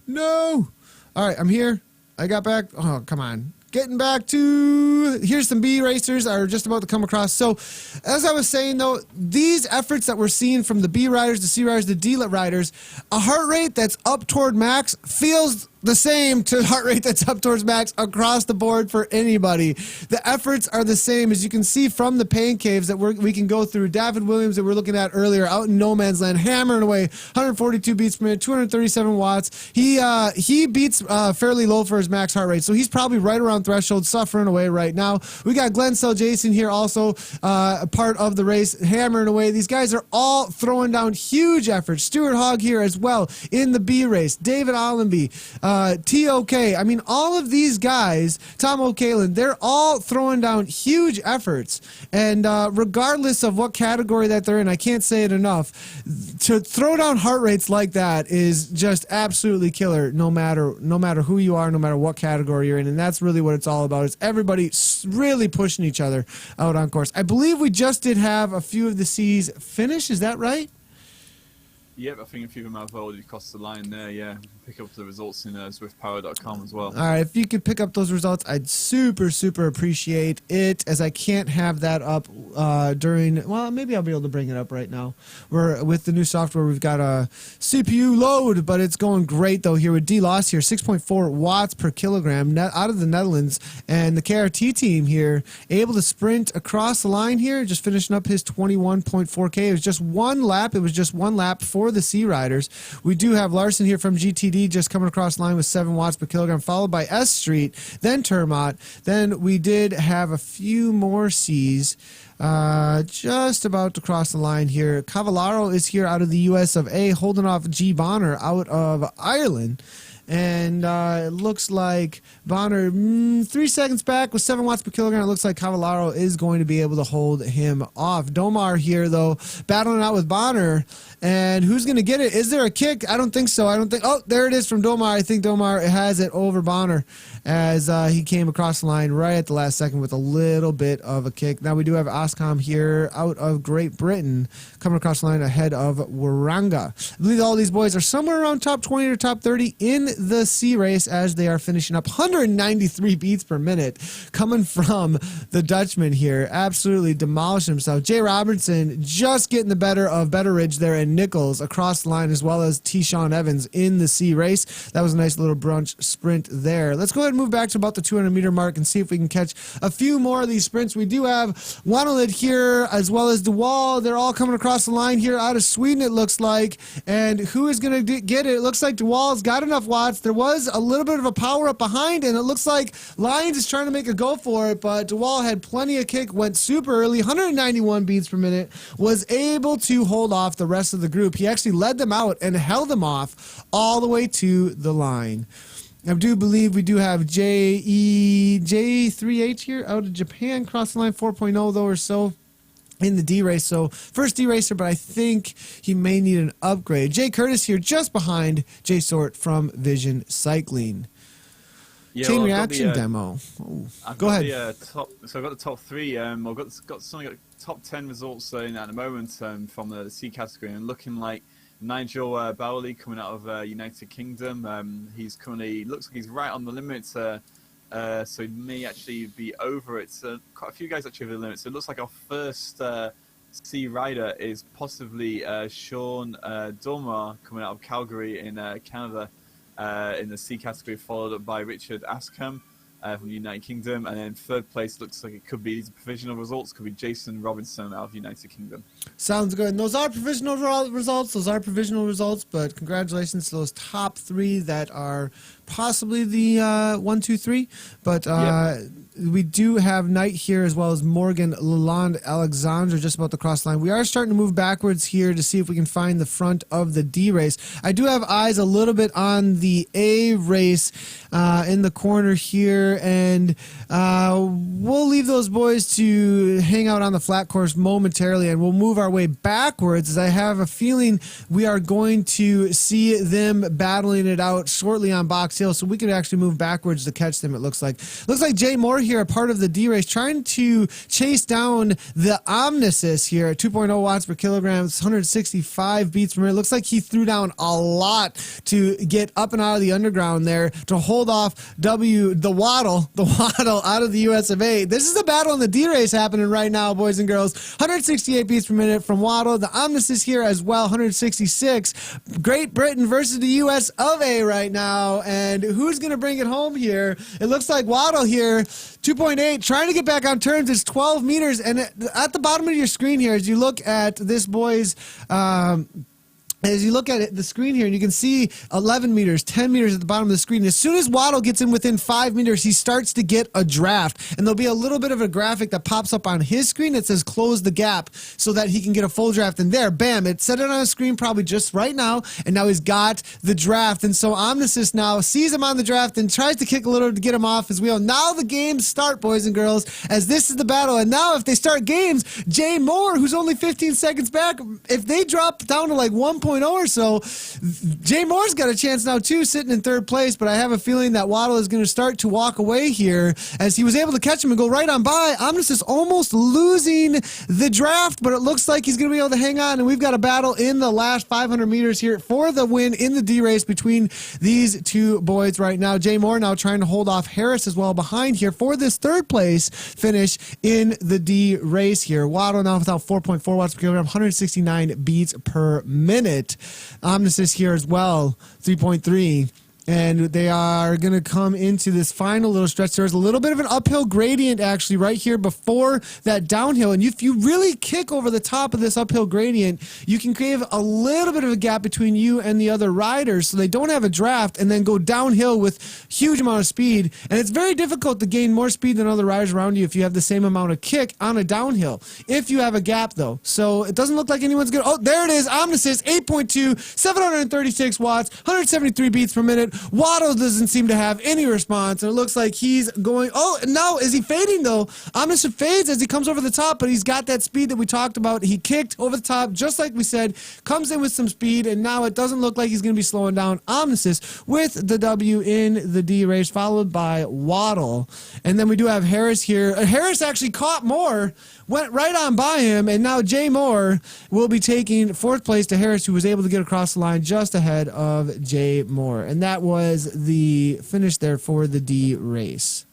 no. All right, I'm here. I got back. Oh, come on. Getting back to, here's some B racers are just about to come across. So as I was saying though, these efforts that we're seeing from the B riders, the C riders, the D riders, a heart rate that's up toward max feels the same to heart rate that's up towards max across the board for anybody. The efforts are the same, as you can see from the pain caves that we can go through. David Williams that we're looking at earlier out in no man's land, hammering away 142 beats per minute, 237 watts. He beats fairly low for his max heart rate, so he's probably right around threshold, suffering away right now. We got Glenn Jason here also, a part of the race, hammering away. These guys are all throwing down huge efforts. Stuart Hogg here as well in the B race. David Allenby, TOK. I mean, all of these guys, Tom O'Kalin, they're all throwing down huge efforts. And regardless of what category that they're in, I can't say it enough, to throw down heart rates like that is just absolutely killer, no matter who you are, no matter what category you're in. And that's really what it's all about. It's everybody really pushing each other out on course. I believe we just did have a few of the C's finish. Is that right? Yep, I think a few of them have already crossed the line there, yeah. We can pick up the results in swiftpower.com as well. All right, if you could pick up those results, I'd super appreciate it, as I can't have that up well, maybe I'll be able to bring it up right now. With the new software, we've got a CPU load, but it's going great, though, here with D-Loss here, 6.4 watts per kilogram out of the Netherlands, and the KRT team here, able to sprint across the line here, just finishing up his 21.4K. It was just one lap for the C riders. We do have Larson here from GTD just coming across the line with 7 watts per kilogram, followed by S Street, then Termot. Then we did have a few more C's just about to cross the line here. Cavallaro is here out of the US of A, holding off G Bonner out of Ireland. And it looks like Bonner 3 seconds back with 7 watts per kilogram. It looks like Cavallaro is going to be able to hold him off. Domar here, though, battling out with Bonner. And who's going to get it? Is there a kick? I don't think so. Oh, there it is from Domar. I think Domar has it over Bonner as he came across the line right at the last second with a little bit of a kick. Now we do have Oscom here out of Great Britain coming across the line ahead of Waranga. I believe all these boys are somewhere around top 20 or top 30 in the C race as they are finishing up 193 beats per minute coming from the Dutchman here. Absolutely demolishing himself. Jay Robertson just getting the better of Betteridge there and Nichols across the line, as well as T. Sean Evans in the C race. That was a nice little brunch sprint there. Let's go ahead and move back to about the 200-meter mark and see if we can catch a few more of these sprints. We do have Wanelid here as well as De Waal. They're all coming across the line here out of Sweden, it looks like. And who is going to get it? It looks like De Waal's got enough watts. There was a little bit of a power up behind, and it looks like Lyons is trying to make a go for it, but De Waal had plenty of kick, went super early, 191 beats per minute, was able to hold off the rest of the group. He actually led them out and held them off all the way to the line. I do believe we do have J3H here out of Japan, cross the line 4.0 though or so in the D race. So first D racer, but I think he may need an upgrade. Jay Curtis here just behind Jay Sort from Vision Cycling. Yeah, Chain well, reaction demo. Go ahead. So I've got the top 3. I've got top 10 results in at the moment from the C category, and looking like Nigel Bowley coming out of United Kingdom. He's currently looks like he's right on the limit. So he may actually be over it. Quite a few guys actually over the limit. So it looks like our first C rider is possibly Sean Dormar coming out of Calgary in Canada in the C category, followed up by Richard Askham from the United Kingdom, and then third place looks like it could be these provisional results. Could be Jason Robinson out of United Kingdom. Sounds good. And those are provisional results. But congratulations to those top 3 that are possibly the 1, 2, 3. But we do have Knight here as well as Morgan Lalonde Alexandra just about to cross the line. We are starting to move backwards here to see if we can find the front of the D race. I do have eyes a little bit on the A race in the corner here, and we'll leave those boys to hang out on the flat course momentarily, and we'll move our way backwards as I have a feeling we are going to see them battling it out shortly on Box Hill, so we could actually move backwards to catch them, it looks like. Looks like Jay Moore here, a part of the D race, trying to chase down the Omnisus here at 2.0 watts per kilogram, 165 beats per minute. Looks like he threw down a lot to get up and out of the underground there to hold off the Waddle out of the US of A. This is the battle in the D race happening right now, boys and girls. 168 beats per minute from Waddle. The Omnisus here as well, 166. Great Britain versus the US of A right now. And who's going to bring it home here? It looks like Waddle here, 2.8, trying to get back on turns. It's 12 meters. And at the bottom of your screen here, as you look at this boy's as you look at the screen here, and you can see 11 meters, 10 meters at the bottom of the screen. As soon as Waddle gets in within 5 meters, he starts to get a draft. And there'll be a little bit of a graphic that pops up on his screen that says close the gap so that he can get a full draft. And there, bam, it set it on his screen probably just right now. And now he's got the draft. And so Omnisus now sees him on the draft and tries to kick a little to get him off his wheel. Now the games start, boys and girls, as this is the battle. And now if they start games, Jay Moore, who's only 15 seconds back, if they drop down to like 1.0 or so, Jay Moore's got a chance now too, sitting in third place, but I have a feeling that Waddle is going to start to walk away here as he was able to catch him and go right on by. Omnis is almost losing the draft, but it looks like he's going to be able to hang on, and we've got a battle in the last 500 meters here for the win in the D race between these two boys right now. Jay Moore now trying to hold off Harris as well behind here for this third place finish in the D race here. Waddle now without 4.4 watts per kilogram, 169 beats per minute. Omnisus here as well, 3.3. And they are going to come into this final little stretch. There's a little bit of an uphill gradient actually right here before that downhill. And if you really kick over the top of this uphill gradient, you can create a little bit of a gap between you and the other riders so they don't have a draft and then go downhill with huge amount of speed. And it's very difficult to gain more speed than other riders around you if you have the same amount of kick on a downhill. If you have a gap though. So it doesn't look like anyone's going to... Oh, there it is. Omnisus, 8.2, 736 watts, 173 beats per minute. Waddle doesn't seem to have any response, and it looks like he's going. Oh, no, is he fading though? Omnis fades as he comes over the top, but he's got that speed that we talked about. He kicked over the top, just like we said, comes in with some speed, and now it doesn't look like he's going to be slowing down. Omnis with the W in the D race, followed by Waddle. And then we do have Harris here. Harris actually caught Moore, went right on by him, and now Jay Moore will be taking fourth place to Harris, who was able to get across the line just ahead of Jay Moore. And that was the finish there for the D race.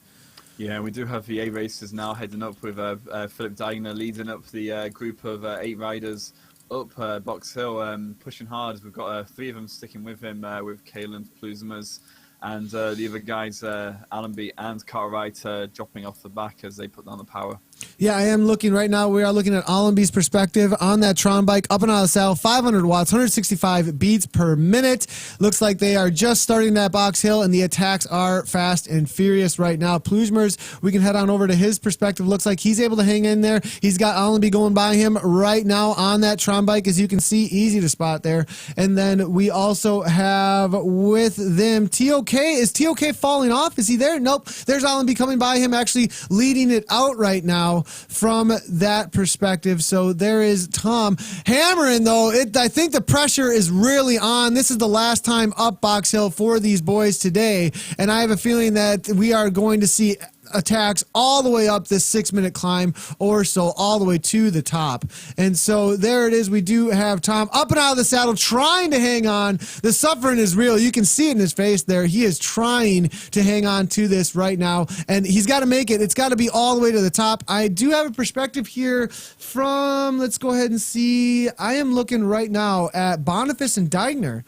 Yeah, we do have the A races now heading up with Philip Dagner leading up the group of 8 riders up Box Hill, pushing hard. We've got 3 of them sticking with him, with Kalen Plusmas, and the other guys, Allenby and Cartwright, dropping off the back as they put down the power. Yeah, I am looking right now. We are looking at Allenby's perspective on that Tron bike, up and out of the saddle, 500 watts, 165 beats per minute. Looks like they are just starting that Box Hill, and the attacks are fast and furious right now. Plusmers, we can head on over to his perspective. Looks like he's able to hang in there. He's got Allenby going by him right now on that Tron bike, as you can see, easy to spot there. And then we also have with them TOK. Is TOK falling off? Is he there? Nope. There's Allenby coming by him, actually leading it out right now from that perspective. So there is Tom hammering, though. I think the pressure is really on. This is the last time up Box Hill for these boys today, and I have a feeling that we are going to see attacks all the way up this 6-minute climb or so, all the way to the top. And so there it is. We do have Tom up and out of the saddle, trying to hang on. The suffering is real. You can see it in his face there. He is trying to hang on to this right now, and he's got to make it. It's got to be all the way to the top. I do have a perspective here from, let's go ahead and see. I am looking right now at Boniface and Dagner.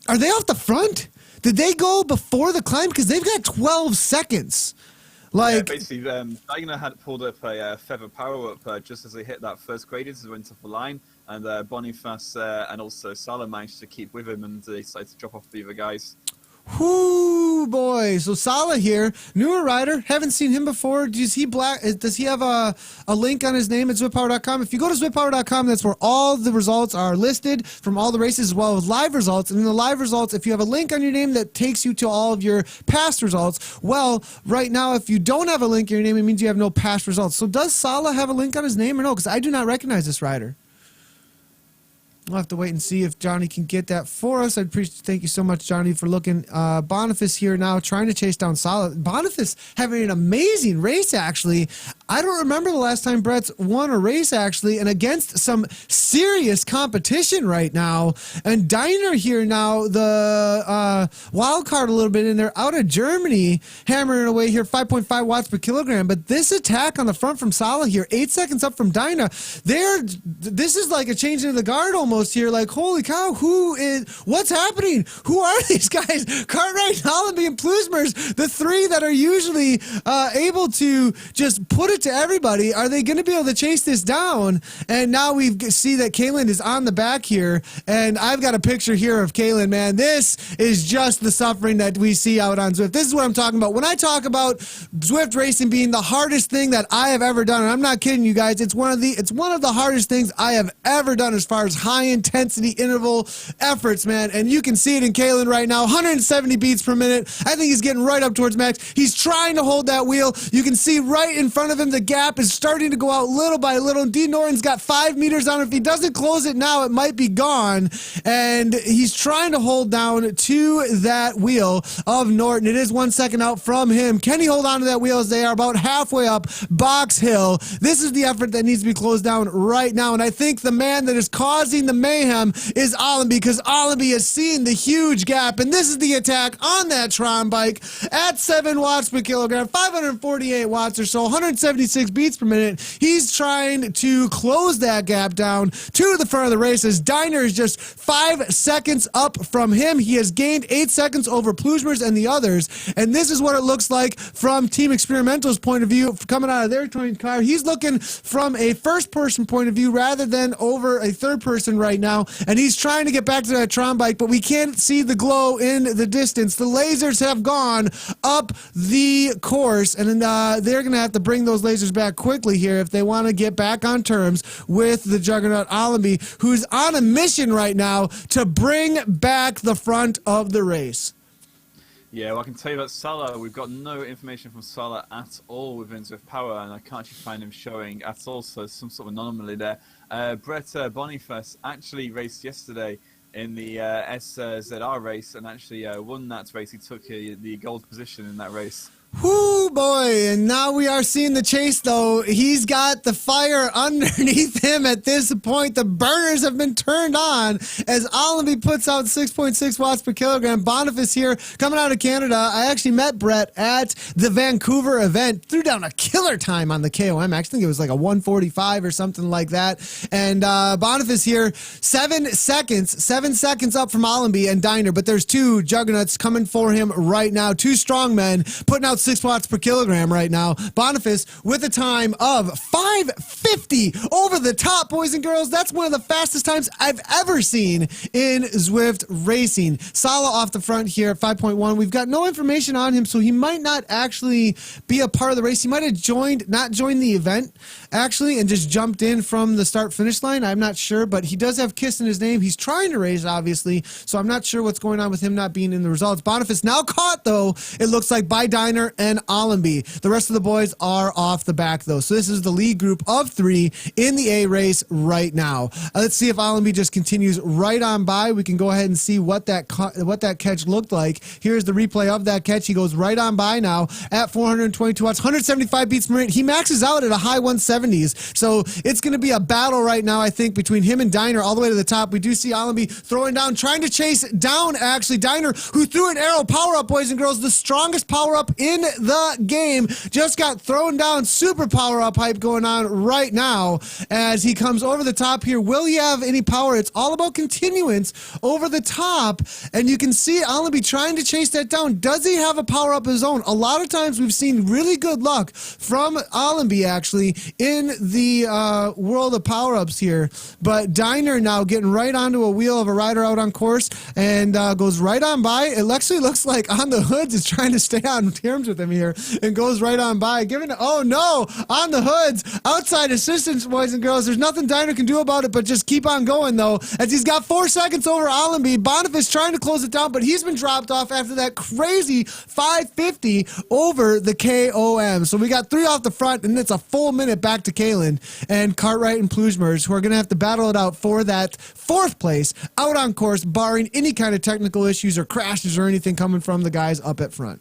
Are they off the front? Did they go before the climb? Because they've got 12 seconds. Yeah, basically, Dagner had pulled up a feather power up just as they hit that first gradient, so they went off the line, and Boniface and also Salah managed to keep with him, and they decided to drop off the other guys. Whoo, boy. So Salah here, newer rider, haven't seen him before. Does he have a link on his name at zwippower.com? If you go to zwippower.com, that's where all the results are listed from all the races, as well as live results. And in the live results, if you have a link on your name that takes you to all of your past results, well, right now, if you don't have a link in your name, it means you have no past results. So does Salah have a link on his name or no? Because I do not recognize this rider. We'll have to wait and see if Johnny can get that for us. I'd appreciate. Thank you so much, Johnny, for looking. Boniface here now trying to chase down Salah. Boniface having an amazing race, actually. I don't remember the last time Brett's won a race, actually, and against some serious competition right now. And Diner here now, the wild card a little bit in there, out of Germany, hammering away here, 5.5 watts per kilogram. But this attack on the front from Salah here, 8 seconds up from Diner, this is like a change in the guard almost here. Like, holy cow, what's happening? Who are these guys? Cartwright, Allenby, and Plusmers, the 3 that are usually able to just put it to everybody. Are they going to be able to chase this down? And now we see that Kalen is on the back here, and I've got a picture here of Kalen, man. This is just the suffering that we see out on Zwift. This is what I'm talking about. When I talk about Zwift racing being the hardest thing that I have ever done, and I'm not kidding you guys, it's one of the hardest things I have ever done as far as high intensity interval efforts, man. And you can see it in Kalen right now, 170 beats per minute. I think he's getting right up towards max. He's trying to hold that wheel. You can see right in front of him, the gap is starting to go out little by little. Dean Norton's got 5 meters on it. If he doesn't close it now, it might be gone. And he's trying to hold down to that wheel of Norton. It is 1 second out from him. Can he hold on to that wheel as they are about halfway up Box Hill? This is the effort that needs to be closed down right now. And I think the man that is causing the mayhem is Allenby, because Allenby has seen the huge gap. And this is the attack on that Tron bike at 7 watts per kilogram, 548 watts or so, 176 beats per minute. He's trying to close that gap down to the front of the race, as Diner is just 5 seconds up from him. He has gained 8 seconds over Plusmers and the others. And this is what it looks like from Team Experimental's point of view coming out of their car. He's looking from a first-person point of view rather than over a third person right now. And he's trying to get back to that Tron bike, but we can't see the glow in the distance. The lasers have gone up the course, and they're going to have to bring those lasers back quickly here if they want to get back on terms with the juggernaut Allenby, who's on a mission right now to bring back the front of the race. Yeah, well, I can tell you about Salah. We've got no information from Salah at all within Zwift Power, and I can't actually find him showing at all, so some sort of anomaly there. Brett Boniface actually raced yesterday in the SZR race and actually won that race. He took the gold position in that race. Whoo, boy. And now we are seeing the chase, though. He's got the fire underneath him at this point. The burners have been turned on as Allenby puts out 6.6 watts per kilogram. Boniface here coming out of Canada. I actually met Brett at the Vancouver event. Threw down a killer time on the KOM. I actually think it was like a 145 or something like that. And Boniface here, 7 seconds up from Allenby and Diner. But there's two juggernauts coming for him right now. Two strong men putting out 6 watts per kilogram right now. Boniface with a time of 5:50 over the top, boys and girls. That's one of the fastest times I've ever seen in Zwift racing. Salah off the front here at 5.1. We've got no information on him, so he might not actually be a part of the race. He might have not joined the event actually and just jumped in from the start finish line. I'm not sure, but he does have Kiss in his name. He's trying to race, obviously, so I'm not sure what's going on with him not being in the results. Boniface now caught, though, it looks like, by Diner and Allenby. The rest of the boys are off the back, though. So this is the lead group of 3 in the A race right now. Let's see if Allenby just continues right on by. We can go ahead and see what that catch looked like. Here's the replay of that catch. He goes right on by now at 422 watts, 175 beats per minute. He maxes out at a high 170s. So it's going to be a battle right now, I think, between him and Diner all the way to the top. We do see Allenby throwing down, trying to chase down, actually, Diner, who threw an arrow power-up, boys and girls, the strongest power-up in the game, just got thrown down. Super power-up hype going on right now as he comes over the top here. Will he have any power? It's all about continuance over the top, and you can see Allenby trying to chase that down. Does he have a power-up of his own? A lot of times we've seen really good luck from Allenby, actually, in the world of power-ups here, but Diner now getting right onto a wheel of a rider out on course and goes right on by. It actually looks like On the Hoods is trying to stay on terms with him here and goes right on by. Oh no, On the Hoods, outside assistance, boys and girls. There's nothing Diner can do about it but just keep on going, though, as he's got 4 seconds over Allenby. Boniface trying to close it down, but he's been dropped off after that crazy 550 over the KOM. So we got 3 off the front, and it's a full minute back to Kalen and Cartwright and Plugemers, who are going to have to battle it out for that 4th place out on course, barring any kind of technical issues or crashes or anything coming from the guys up at front.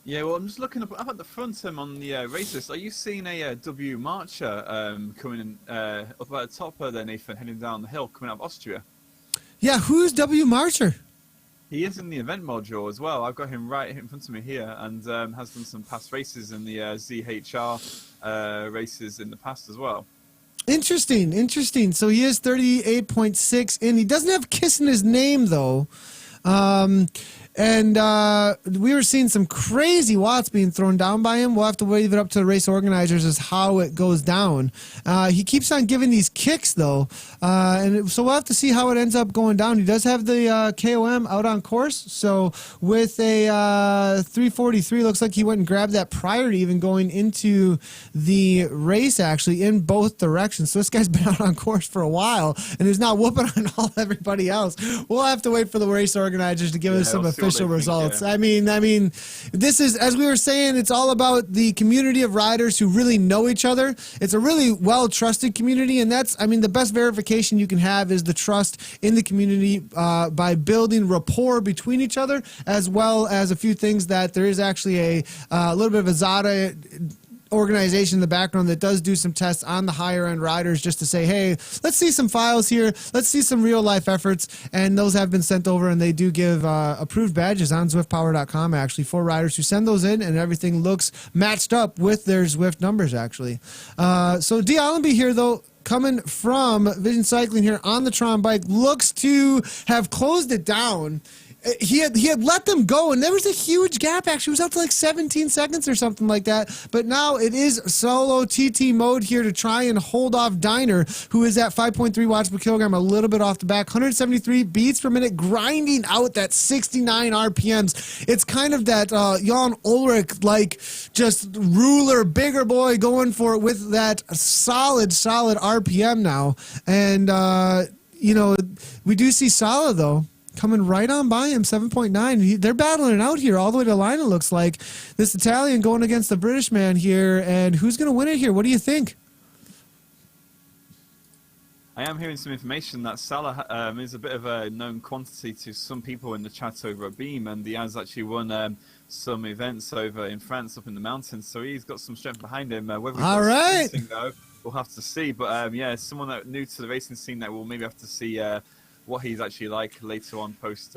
Yeah, well, I'm just looking up at the front on the race list. Are you seeing a W Marcher coming in, up at the top there, Nathan, heading down the hill, coming out of Austria? Yeah, who's W Marcher? He is in the event module as well. I've got him right in front of me here, and has done some past races in the ZHR races in the past as well. Interesting. So he is 38.6 in. He doesn't have Kiss in his name, though. And we were seeing some crazy watts being thrown down by him. We'll have to leave it up to the race organizers as how it goes down. He keeps on giving these kicks, though. So we'll have to see how it ends up going down. He does have the KOM out on course. So with a 343, looks like he went and grabbed that prior to even going into the race, actually, in both directions. So this guy's been out on course for a while and is now whooping on everybody else. We'll have to wait for the race organizers to give us some official results. Yeah. I mean, this is, as we were saying, it's all about the community of riders who really know each other. It's a really well-trusted community, and that's, the best verification you can have is the trust in the community by building rapport between each other, as well as a few things that there is actually a little bit of a Zada organization in the background that does do some tests on the higher end riders just to say, hey, let's see some files here, let's see some real life efforts, and those have been sent over, and they do give approved badges on zwiftpower.com actually for riders who send those in, and everything looks matched up with their Zwift numbers actually. So D. Allenby here, though, coming from Vision Cycling here on the Tron bike, looks to have closed it down. He had let them go, and there was a huge gap, actually. It was up to like 17 seconds or something like that. But now it is solo TT mode here to try and hold off Diner, who is at 5.3 watts per kilogram, a little bit off the back. 173 beats per minute, grinding out that 69 RPMs. It's kind of that Jan Ulrich, like, just ruler, bigger boy going for it with that solid RPM now. And, we do see Salah, though, coming right on by him, 7.9. They're battling it out here all the way to the line, it looks like. This Italian going against the British man here, and who's going to win it here? What do you think? I am hearing some information that Salah is a bit of a known quantity to some people in the chat over at Beam, and he has actually won some events over in France up in the mountains, so he's got some strength behind him. Whether he's all right, though, we'll have to see. But yeah, someone that new to the racing scene that we'll maybe have to see what he's actually like later on post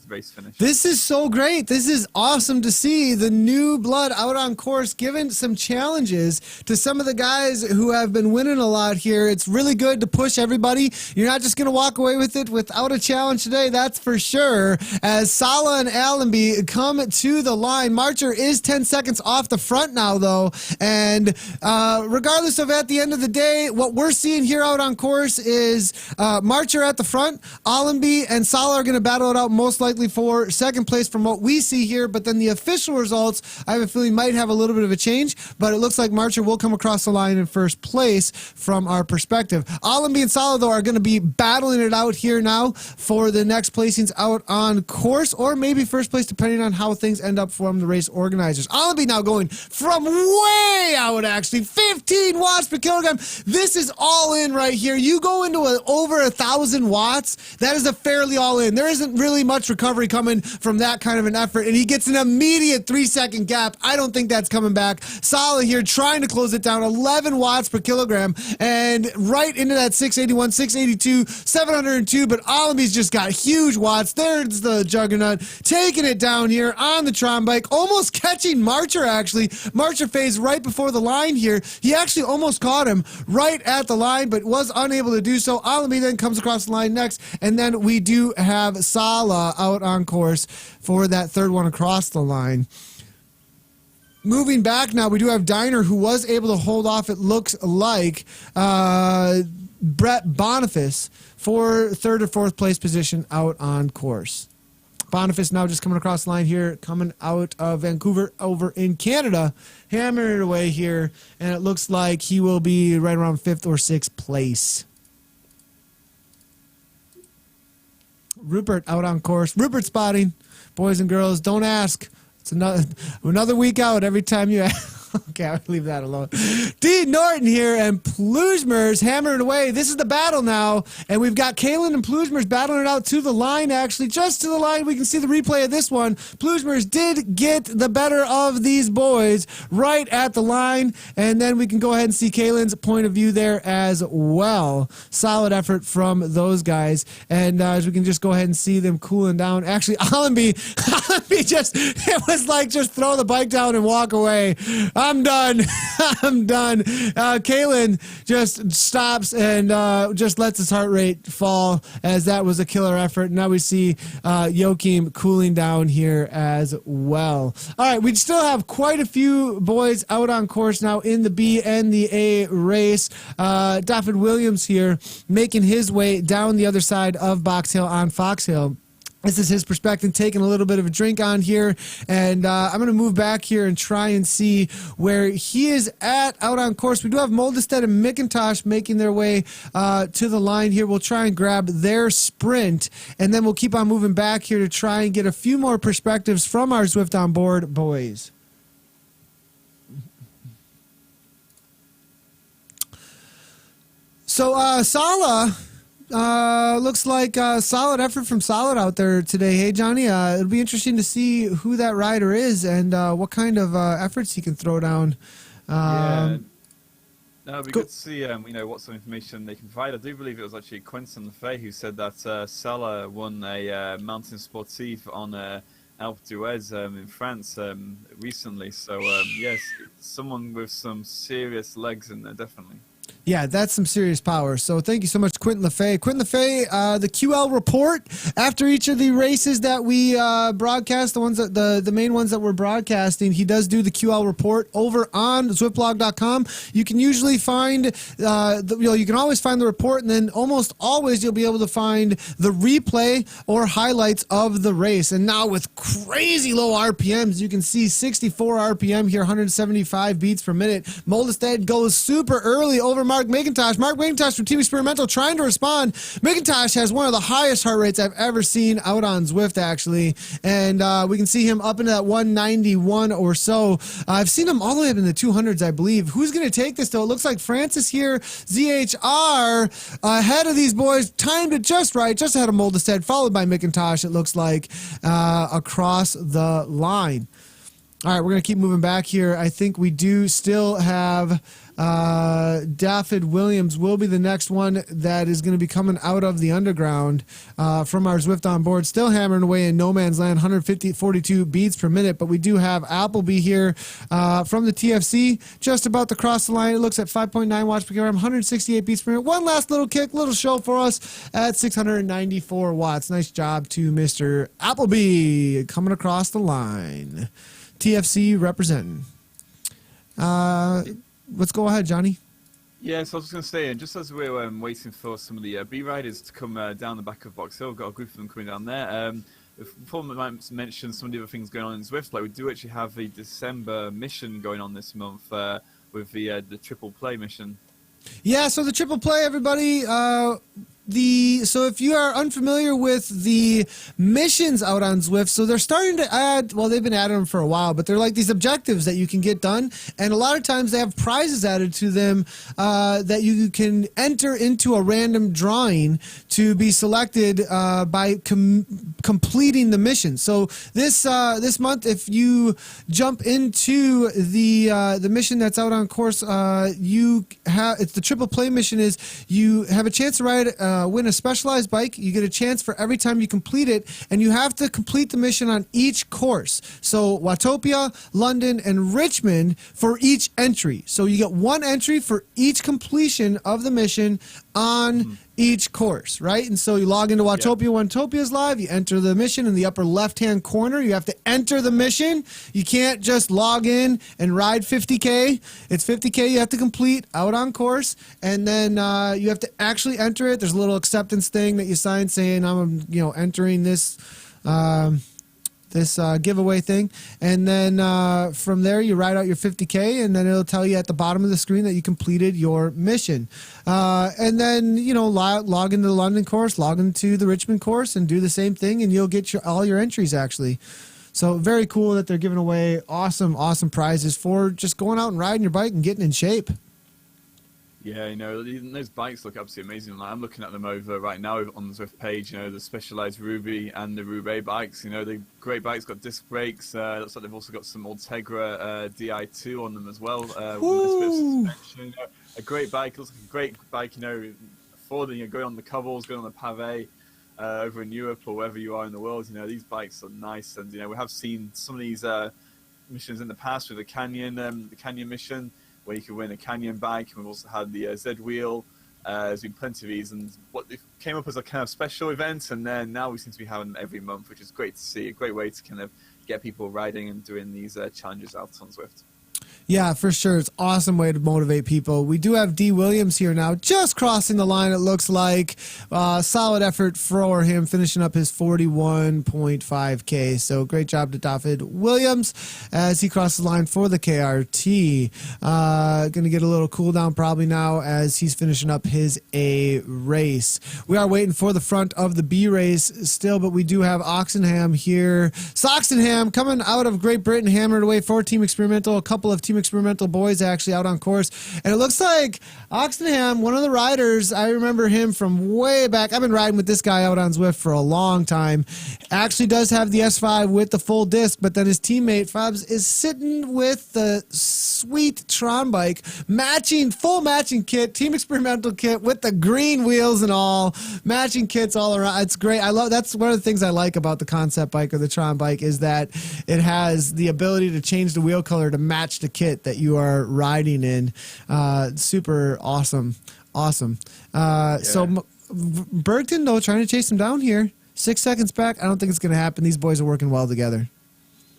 race finish. This is so great. This is awesome to see the new blood out on course, giving some challenges to some of the guys who have been winning a lot here. It's really good to push everybody. You're not just going to walk away with it without a challenge today, that's for sure. As Salah and Allenby come to the line, Marcher is 10 seconds off the front now, though. And regardless of at the end of the day, what we're seeing here out on course is Marcher at the front. Allenby and Salah are going to battle it out most likely for second place from what we see here, but then the official results, I have a feeling, might have a little bit of a change, but it looks like Marcher will come across the line in first place from our perspective. Allenby and Salah, though, are going to be battling it out here now for the next placings out on course, or maybe first place, depending on how things end up from the race organizers. Allenby now going from way out, actually, 15 watts per kilogram. This is all in right here. You go into over 1,000 watts, that is a fairly all in. There isn't really much recovery coming from that kind of an effort, and he gets an immediate 3-second gap. I don't think that's coming back. Salah here trying to close it down, 11 watts per kilogram, and right into that 681, 682, 702, but Allenby's just got huge watts. There's the Juggernaut taking it down here on the Tron bike, almost catching Marcher, actually. Marcher phased right before the line here. He actually almost caught him right at the line, but was unable to do so. Allenby then comes across the line next, and then we do have Salah out on course for that third one across the line. Moving back now, we do have Diner, who was able to hold off, it looks like, Brett Boniface for third or fourth place position out on course. Boniface now just coming across the line here, coming out of Vancouver over in Canada, hammering it away here, and it looks like he will be right around 5th or 6th place. Rupert out on course. Rupert spotting. Boys and girls, don't ask. It's another week out every time you ask. Okay, I'll leave that alone. D. Norton here and Pluzmers hammering away. This is the battle now, and we've got Kalen and Pluzmers battling it out to the line, actually. Just to the line. We can see the replay of this one. Pluzmers did get the better of these boys right at the line, and then we can go ahead and see Kalen's point of view there as well. Solid effort from those guys, and as we can just go ahead and see them cooling down. Actually, Allenby just, it was like just throw the bike down and walk away. I'm done. I'm done. Kalen just stops and just lets his heart rate fall, as that was a killer effort. Now we see Joachim cooling down here as well. All right, we still have quite a few boys out on course now in the B and the A race. David Williams here making his way down the other side of Box Hill on Fox Hill. This is his perspective, taking a little bit of a drink on here, and I'm going to move back here and try and see where he is at out on course. We do have Moldestead and McIntosh making their way to the line here. We'll try and grab their sprint, and then we'll keep on moving back here to try and get a few more perspectives from our Zwift on Board boys. So Salah... looks like a solid effort from Solid out there today. Hey, Johnny, it'll be interesting to see who that rider is and what kind of efforts he can throw down. Yeah. No, it'd be good to see, what sort of information they can provide. I do believe it was actually Quentin Lefay who said that Salah won a Mountain Sportive on Alpe d'Huez in France recently. So, yes, someone with some serious legs in there, definitely. Yeah, that's some serious power. So thank you so much, Quentin Lefay. Quentin Lefay, the QL report after each of the races that we broadcast, the ones that the main ones that we're broadcasting, he does do the QL report over on Zwiftblog.com. You can usually find, you can always find the report, and then almost always you'll be able to find the replay or highlights of the race. And now with crazy low RPMs, you can see 64 RPM here, 175 beats per minute. Moldestead goes super early over Mark McIntosh. Mark McIntosh from Team Experimental trying to respond. McIntosh has one of the highest heart rates I've ever seen out on Zwift, actually. And we can see him up into that 191 or so. I've seen him all the way up in the 200s, I believe. Who's going to take this, though? It looks like Francis here, ZHR, ahead of these boys. Timed it just right, just ahead of Moldestead, followed by McIntosh, it looks like, across the line. All right, we're going to keep moving back here. I think we do still have Daffyd Williams will be the next one that is going to be coming out of the underground from our Zwift on board. Still hammering away in no man's land, 142 beats per minute. But we do have Appleby here from the TFC just about to cross the line. It looks at 5.9 watts per kilogram, 168 beats per minute. One last little kick, little show for us at 694 watts. Nice job to Mr. Appleby coming across the line. TFC representing. Let's go ahead, Johnny. Yeah, so I was just going to say, and just as we're waiting for some of the B riders to come down the back of Box Hill, we've got a group of them coming down there. Before I might mention some of the other things going on in Zwift, like we do actually have the December mission going on this month with the triple play mission. Yeah, so the triple play, everybody. So if you are unfamiliar with the missions out on Zwift, so they're starting to add, well, they've been adding them for a while, but they're like these objectives that you can get done. And a lot of times they have prizes added to them that you can enter into a random drawing to be selected by completing the mission. So this month, if you jump into the mission that's out on course, it's the triple play mission is you have a chance to ride win a specialized bike. You get a chance for every time you complete it, and you have to complete the mission on each course. So Watopia, London, and Richmond for each entry. So you get one entry for each completion of the mission on each course, right? And so you log into Watopia when Watopia's live, you enter the mission in the upper left-hand corner. You have to enter the mission. You can't just log in and ride 50K. It's 50K you have to complete out on course, and then you have to actually enter it. There's a little acceptance thing that you sign saying I'm entering this giveaway thing, and then from there you write out your 50K, and then it'll tell you at the bottom of the screen that you completed your mission, and then log into the London course, log into the Richmond course, and do the same thing, and you'll get all your entries actually. So very cool that they're giving away awesome prizes for just going out and riding your bike and getting in shape. Yeah, even those bikes look absolutely amazing. Like, I'm looking at them over right now on the Zwift page. The Specialized Ruby and the Roubaix bikes. The great bikes got disc brakes. Looks like they've also got some Ultegra Di2 on them as well. With a bit of suspension. A great bike. It looks like a great bike. For going on the cobbles, going on the pavé over in Europe or wherever you are in the world. These bikes are nice, and we have seen some of these missions in the past with the Canyon mission, where you can win a Canyon bike. And we've also had the Z Wheel. There's been plenty of these, and what they came up as a kind of special event, and then now we seem to be having them every month, which is great to see. A great way to kind of get people riding and doing these challenges out on Zwift. Yeah, for sure. It's an awesome way to motivate people. We do have D. Williams here now, just crossing the line, it looks like. Solid effort for him, finishing up his 41.5K. So great job to Daffyd Williams as he crosses the line for the KRT. Going to get a little cool down probably now as he's finishing up his A race. We are waiting for the front of the B race still, but we do have Oxenham here. Soxenham coming out of Great Britain, hammered away for Team Experimental. A couple of Team Experimental boys actually out on course, and it looks like Oxenham, one of the riders, I remember him from way back. I've been riding with this guy out on Zwift for a long time. Actually does have the S5 with the full disc, but then his teammate Fabs is sitting with the sweet Tron bike, full matching kit, Team Experimental kit with the green wheels and all, matching kits all around. It's great. That's one of the things I like about the concept bike or the Tron bike, is that it has the ability to change the wheel color to match the kit that you are riding in. Super awesome. So Bergton, though, trying to chase him down here. 6 seconds back. I don't think it's going to happen. These boys are working well together.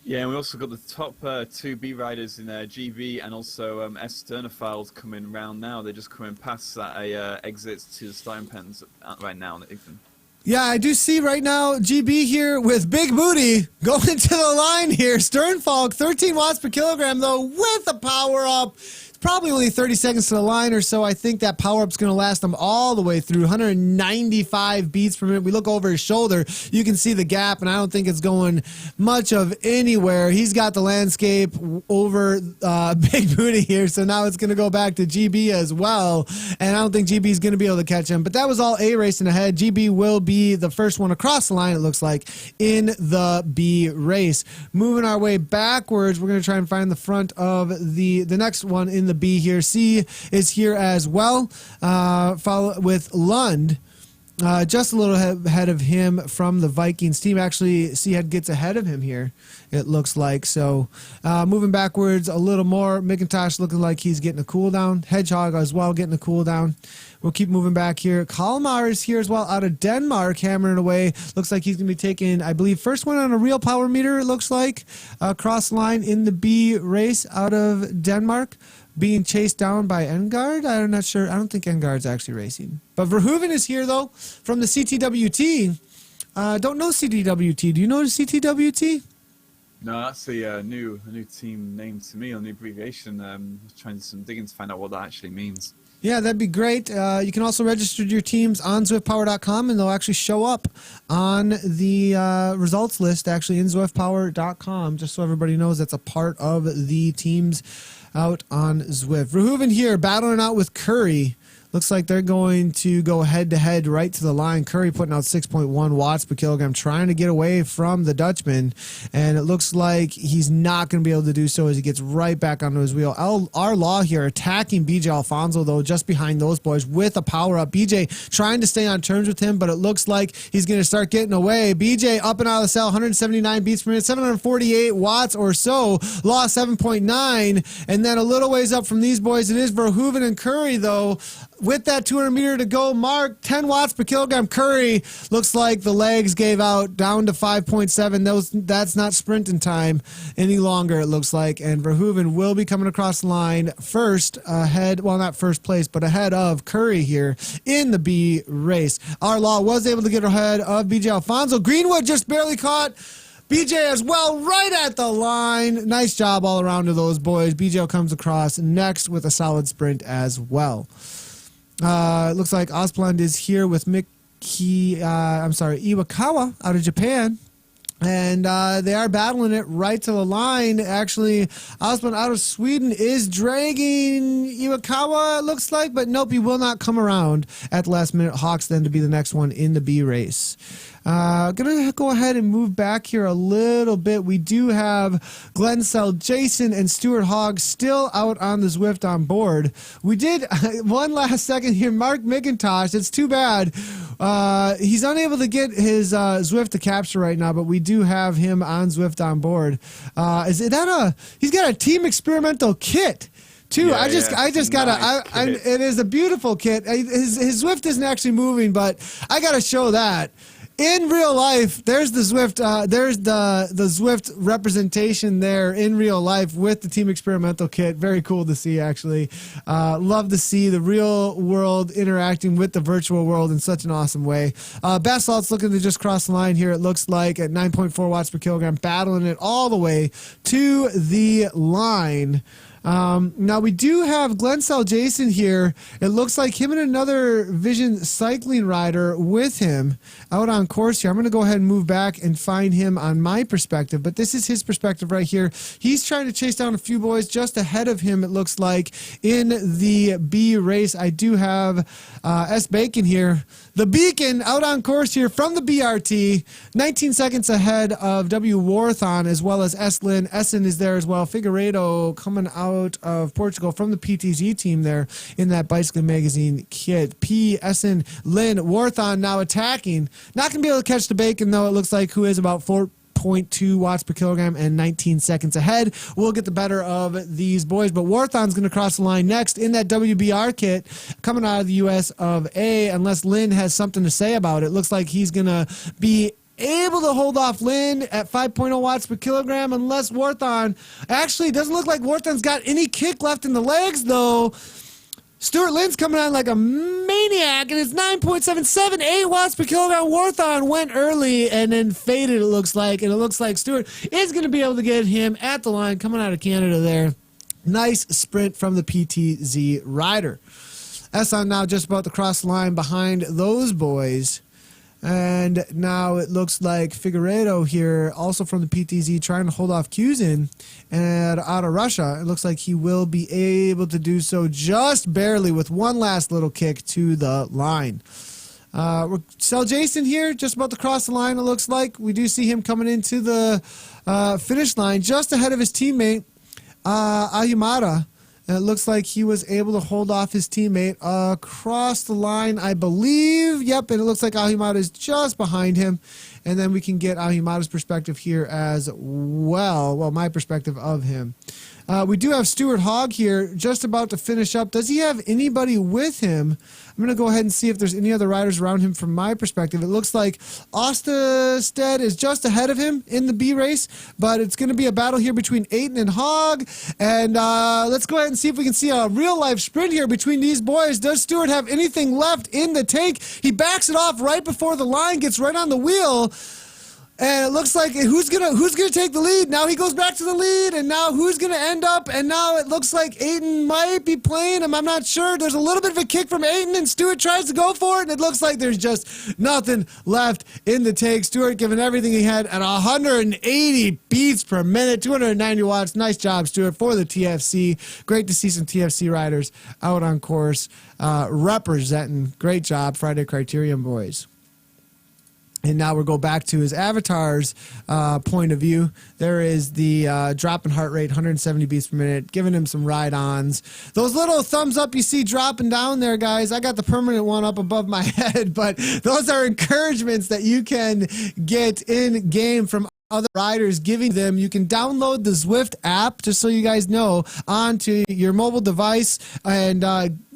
Yeah, and we also got the top two B riders in GB and also S Sternophiles coming round now. They're just coming past that exit to the starting pens right now, Ethan. Yeah, I do see right now GB here with Big Booty going to the line here. Sternfalk, 13 watts per kilogram, though, with a power up. probably only 30 seconds to the line or so. I think that power-up's going to last him all the way through. 195 beats per minute. We look over his shoulder, you can see the gap, and I don't think it's going much of anywhere. He's got the landscape over Big Booty here, so now it's going to go back to GB as well, and I don't think GB is going to be able to catch him. But that was all A racing ahead. GB will be the first one across the line, it looks like, in the B race. Moving our way backwards, we're going to try and find the front of the next one in the B here. C is here as well, follow with Lund. Just a little ahead of him from the Vikings team. Actually, Seahead gets ahead of him here, it looks like. So moving backwards a little more. McIntosh looking like he's getting a cool down. Hedgehog as well getting a cool down. We'll keep moving back here. Kalmar is here as well out of Denmark, hammering away. Looks like he's going to be taking, I believe, first one on a real power meter, it looks like. Cross line in the B race out of Denmark. Being chased down by Engard. I'm not sure. I don't think Engard's actually racing. But Verhoeven is here, though, from the CTWT. Don't know CTWT. Do you know the CTWT? No, that's a new team name to me, a new abbreviation. Trying some digging to find out what that actually means. Yeah, that'd be great. You can also register your teams on ZwiftPower.com, and they'll actually show up on the results list, actually, in ZwiftPower.com, just so everybody knows that's a part of the teams out on Zwift. Verhoeven here battling out with Curry. Looks like they're going to go head-to-head right to the line. Curry putting out 6.1 watts per kilogram, trying to get away from the Dutchman, and it looks like he's not going to be able to do so as he gets right back onto his wheel. Our Law here attacking BJ Alfonso, though, just behind those boys with a power-up. BJ trying to stay on terms with him, but it looks like he's going to start getting away. BJ up and out of the cell, 179 beats per minute, 748 watts or so. Law 7.9, and then a little ways up from these boys, it is Verhoeven and Curry, though. With that 200 meter to go mark, 10 watts per kilogram. Curry looks like the legs gave out down to 5.7. That's not sprinting time any longer, it looks like. And Verhoeven will be coming across the line first ahead, well, not first place, but ahead of Curry here in the B race. Our Law was able to get ahead of BJ Alfonso. Greenwood just barely caught BJ as well, right at the line. Nice job all around to those boys. BJ comes across next with a solid sprint as well. It looks like Osplund is here with Iwakawa out of Japan. And they are battling it right to the line. Actually, Osplund out of Sweden is dragging Iwakawa, it looks like. But nope, he will not come around at the last minute. Hawks then to be the next one in the B race. Gonna go ahead and move back here a little bit. We do have Glenn Sell, Jason, and Stuart Hogg still out on the Zwift on board. We did one last second here. Mark McIntosh. It's too bad. He's unable to get his Zwift to capture right now, but we do have him on Zwift on board. He's got a team experimental kit too. Yeah, it is a beautiful kit. His Zwift isn't actually moving, but I gotta show that. In real life, there's the Zwift. There's the Zwift representation there in real life with the Team Experimental kit. Very cool to see, actually. Love to see the real world interacting with the virtual world in such an awesome way. Basalt's looking to just cross the line here. It looks like at 9.4 watts per kilogram, battling it all the way to the line. Now we do have Glenn Sell Jason here. It looks like him and another Vision cycling rider with him out on course here. I'm going to go ahead and move back and find him on my perspective, but this is his perspective right here. He's trying to chase down a few boys just ahead of him, it looks like, in the B race. I do have S. Bacon here. The Beacon out on course here from the BRT, 19 seconds ahead of W. Warthon as well as S. Lynn. Essen is there as well. Figueiredo coming out of Portugal from the PTZ team there in that Bicycling Magazine kit. P. Essen, Lynn, Warthon now attacking. Not going to be able to catch the Bacon, though, it looks like, who is about 4.2 watts per kilogram and 19 seconds ahead. We'll get the better of these boys, but Warthon's going to cross the line next in that WBR kit coming out of the US of A, unless Lynn has something to say about it. Looks like he's going to be able to hold off Lynn at 5.0 watts per kilogram, unless Warthon, actually doesn't look like Warthon's got any kick left in the legs, though. Stuart Lynn's coming on like a maniac, and it's 9.778 watts per kilogram. Warthon went early and then faded, it looks like, and it looks like Stuart is going to be able to get him at the line coming out of Canada there. Nice sprint from the PTZ rider. Esson now just about to cross the line behind those boys. And now it looks like Figueiredo here, also from the PTZ, trying to hold off Kuzin. And out of Russia, it looks like he will be able to do so just barely with one last little kick to the line. Jason here, just about to cross the line, it looks like. We do see him coming into the finish line just ahead of his teammate, Ahumada. And it looks like he was able to hold off his teammate across the line, I believe. Yep, and it looks like Ahumada is just behind him. And then we can get Ahumada's perspective here as well. Well, my perspective of him. We do have Stuart Hogg here just about to finish up. Does he have anybody with him? I'm going to go ahead and see if there's any other riders around him from my perspective. It looks like Osterstedt is just ahead of him in the B race, but it's going to be a battle here between Ayton and Hogg. And let's go ahead and see if we can see a real-life sprint here between these boys. Does Stuart have anything left in the tank? He backs it off right before the line, gets right on the wheel. And it looks like who's gonna take the lead? Now he goes back to the lead, and now who's gonna end up? And now it looks like Ayton might be playing him. I'm not sure. There's a little bit of a kick from Ayton, and Stewart tries to go for it, and it looks like there's just nothing left in the tank. Stewart giving everything he had at 180 beats per minute, 290 watts. Nice job, Stewart, for the TFC. Great to see some TFC riders out on course representing. Great job, Friday Criterium boys. And now we'll go back to his avatar's point of view. There is the drop in heart rate, 170 beats per minute, giving him some ride-ons. Those little thumbs up you see dropping down there, guys, I got the permanent one up above my head, but those are encouragements that you can get in-game from other riders giving them. You can download the Zwift app, just so you guys know, onto your mobile device, and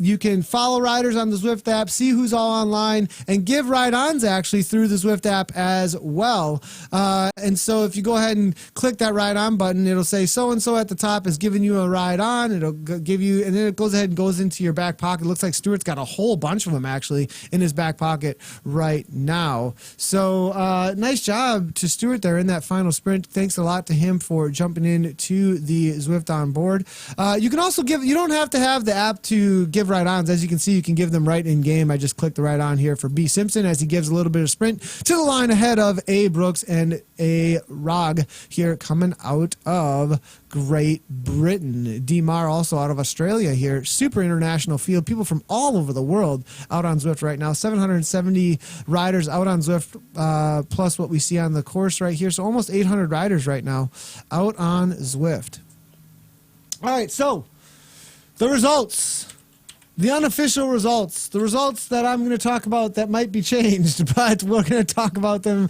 you can follow riders on the Zwift app, see who's all online, and give ride-ons actually through the Zwift app as well. And so if you go ahead and click that ride-on button, it'll say so-and-so at the top is giving you a ride-on. It'll give you, and then it goes ahead and goes into your back pocket. It looks like Stuart's got a whole bunch of them actually in his back pocket right now. So nice job to Stuart there in that final sprint. Thanks a lot to him for jumping in to the Zwift on board. You can also give, you don't have to have the app to give ride-ons. As you can see, you can give them right in game. I just clicked the ride-on here for B. Simpson as he gives a little bit of sprint to the line ahead of A. Brooks and A. Rog here coming out of Great Britain. D. Mar also out of Australia here. Super international field. People from all over the world out on Zwift right now. 770 riders out on Zwift, plus what we see on the course right here. So almost 800 riders right now out on Zwift. All right, so the results. The unofficial results, the results that I'm going to talk about that might be changed, but we're going to talk about them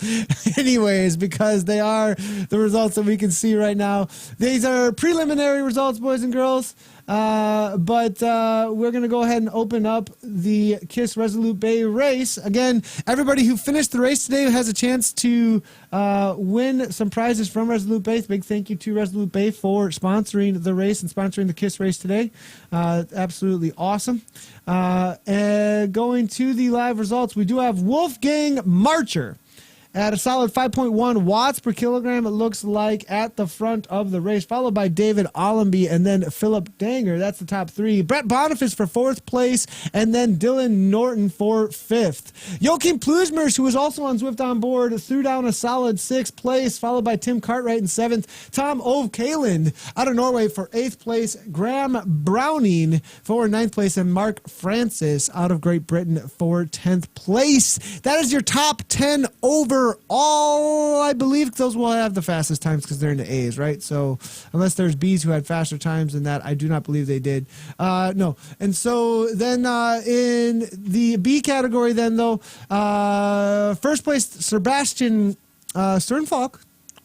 anyways because they are the results that we can see right now. These are preliminary results, boys and girls, but we're going to go ahead and open up the KISS Resolute Bay race. Again, everybody who finished the race today has a chance to win some prizes from Resolute Bay. Big thank you to Resolute Bay for sponsoring the race and sponsoring the KISS race today. Absolutely awesome. And going to the live results, we do have Wolfgang Marcher at a solid 5.1 watts per kilogram, it looks like, at the front of the race, followed by David Allenby and then Philip Danger. That's the top three. Brett Boniface for fourth place, and then Dylan Norton for fifth. Joachim Plusmers, who was also on Zwift on board, threw down a solid sixth place, followed by Tim Cartwright in seventh. Tom Ove Kaland out of Norway for eighth place. Graham Browning for ninth place, and Mark Francis out of Great Britain for 10th place. That is your top 10 overall, I believe. Those will have the fastest times because they're in the A's, right? So unless there's B's who had faster times than that, I do not believe they did. No. And so then in the B category then, though, first place, Sebastian Sternfalk,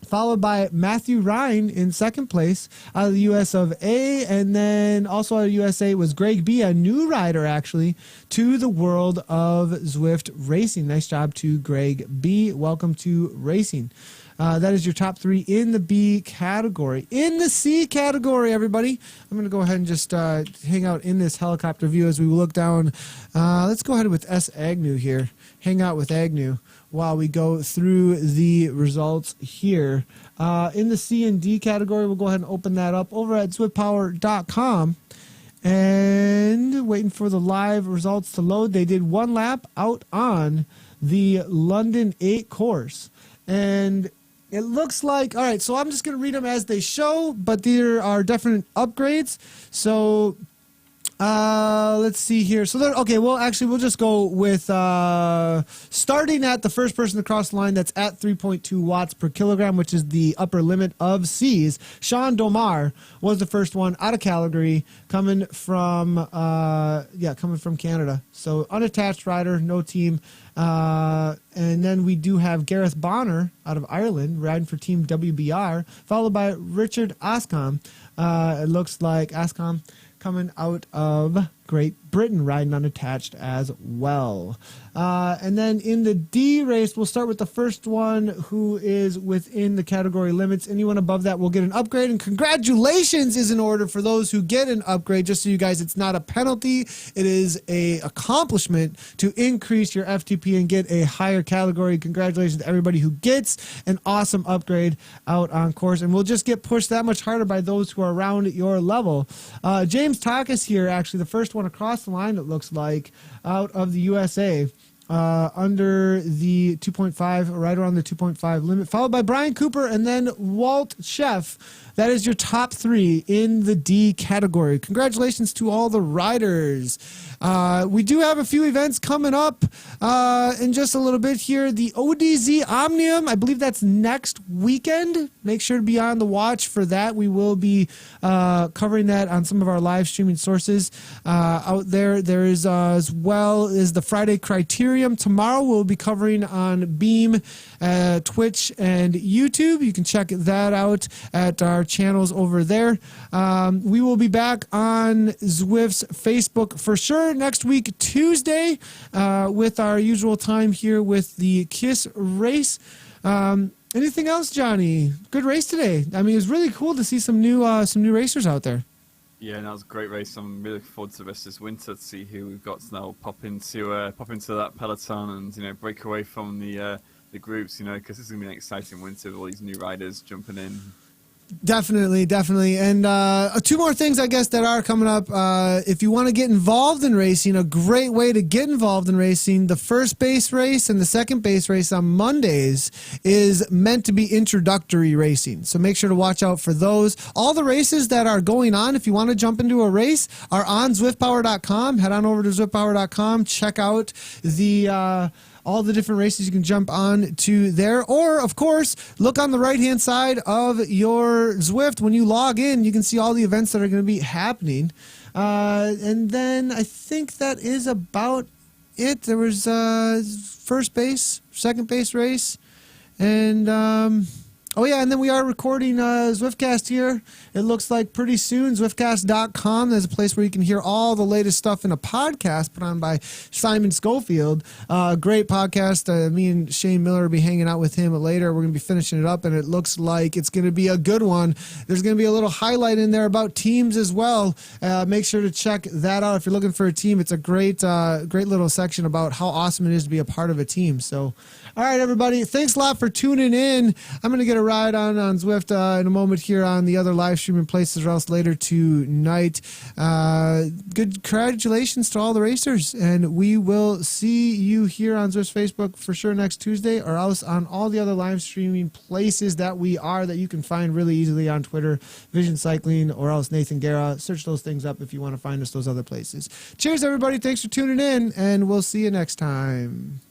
followed by Matthew Ryan in second place out of the US of A. And then also out of USA was Greg B., a new rider actually to the world of Zwift racing. Nice job to Greg B. Welcome to racing. That is your top 3 in the B category. In the C category, everybody, I'm going to go ahead and just hang out in this helicopter view as we look down. Let's go ahead with S. Agnew here. Hang out with Agnew while we go through the results here. In the C and D category, we'll go ahead and open that up over at zwiftpower.com. And waiting for the live results to load. They did 1 lap out on the London 8 course. And it looks like, all right, so I'm just going to read them as they show, but there are different upgrades. So let's see here. So okay, well, actually, we'll just go with starting at the first person to cross the line. That's at 3.2 watts per kilogram, which is the upper limit of C's. Sean Domar was the first one out of Calgary, coming from Canada. So unattached rider, no team. And then we do have Gareth Bonner out of Ireland riding for Team WBR, followed by Richard Ascom. It looks like Ascom coming out of Great Britain, riding unattached as well. And then in the D race, we'll start with the first one who is within the category limits. Anyone above that will get an upgrade. And congratulations is in order for those who get an upgrade. Just so you guys, it's not a penalty. It is a accomplishment to increase your FTP and get a higher category. Congratulations to everybody who gets an awesome upgrade out on course. And we'll just get pushed that much harder by those who are around your level. James Takas here, actually the first one across the line, it looks like, out of the USA. Under the 2.5, right around the 2.5 limit, followed by Brian Cooper and then Walt Sheff. That is your top 3 in the D category. Congratulations to all the riders. We do have a few events coming up in just a little bit here. The ODZ Omnium, I believe that's next weekend. Make sure to be on the watch for that. We will be covering that on some of our live streaming sources out there. There is as well as the Friday Criterium. Tomorrow we'll be covering on Beam, Twitch, and YouTube. You can check that out at our channels over there. We will be back on Zwift's Facebook for sure next week, Tuesday, with our usual time here with the KISS race. Anything else, Johnny? Good race today. I mean, it was really cool to see some new racers out there. Yeah, that was a great race. I'm really looking forward to the rest of this winter to see who we've got to now pop into that peloton and break away from the groups, because this is gonna be an exciting winter with all these new riders jumping in. Definitely. And 2 more things, I guess, that are coming up. If you want to get involved in racing, a great way to get involved in racing, the first base race and the second base race on Mondays is meant to be introductory racing. So make sure to watch out for those. All the races that are going on, if you want to jump into a race, are on zwiftpower.com. Head on over to zwiftpower.com. Check out the all the different races you can jump on to there. Or, of course, look on the right-hand side of your Zwift. When you log in, you can see all the events that are going to be happening. And then I think that is about it. There was first base, second base race, and and then we are recording Zwiftcast here. It looks like pretty soon, Zwiftcast.com. There's a place where you can hear all the latest stuff in a podcast put on by Simon Schofield. Great podcast. Me and Shane Miller will be hanging out with him later. We're going to be finishing it up, and it looks like it's going to be a good one. There's going to be a little highlight in there about teams as well. Make sure to check that out. If you're looking for a team, it's a great little section about how awesome it is to be a part of a team. So, all right, everybody. Thanks a lot for tuning in. I'm going to get a ride on Zwift in a moment here on the other live streaming places or else later tonight. Good congratulations to all the racers, and we will see you here on Zwift's Facebook for sure next Tuesday, or else on all the other live streaming places that you can find really easily on Twitter, Vision Cycling, or else Nathan Guerra. Search those things up if you want to find us those other places. Cheers, everybody. Thanks for tuning in, and we'll see you next time.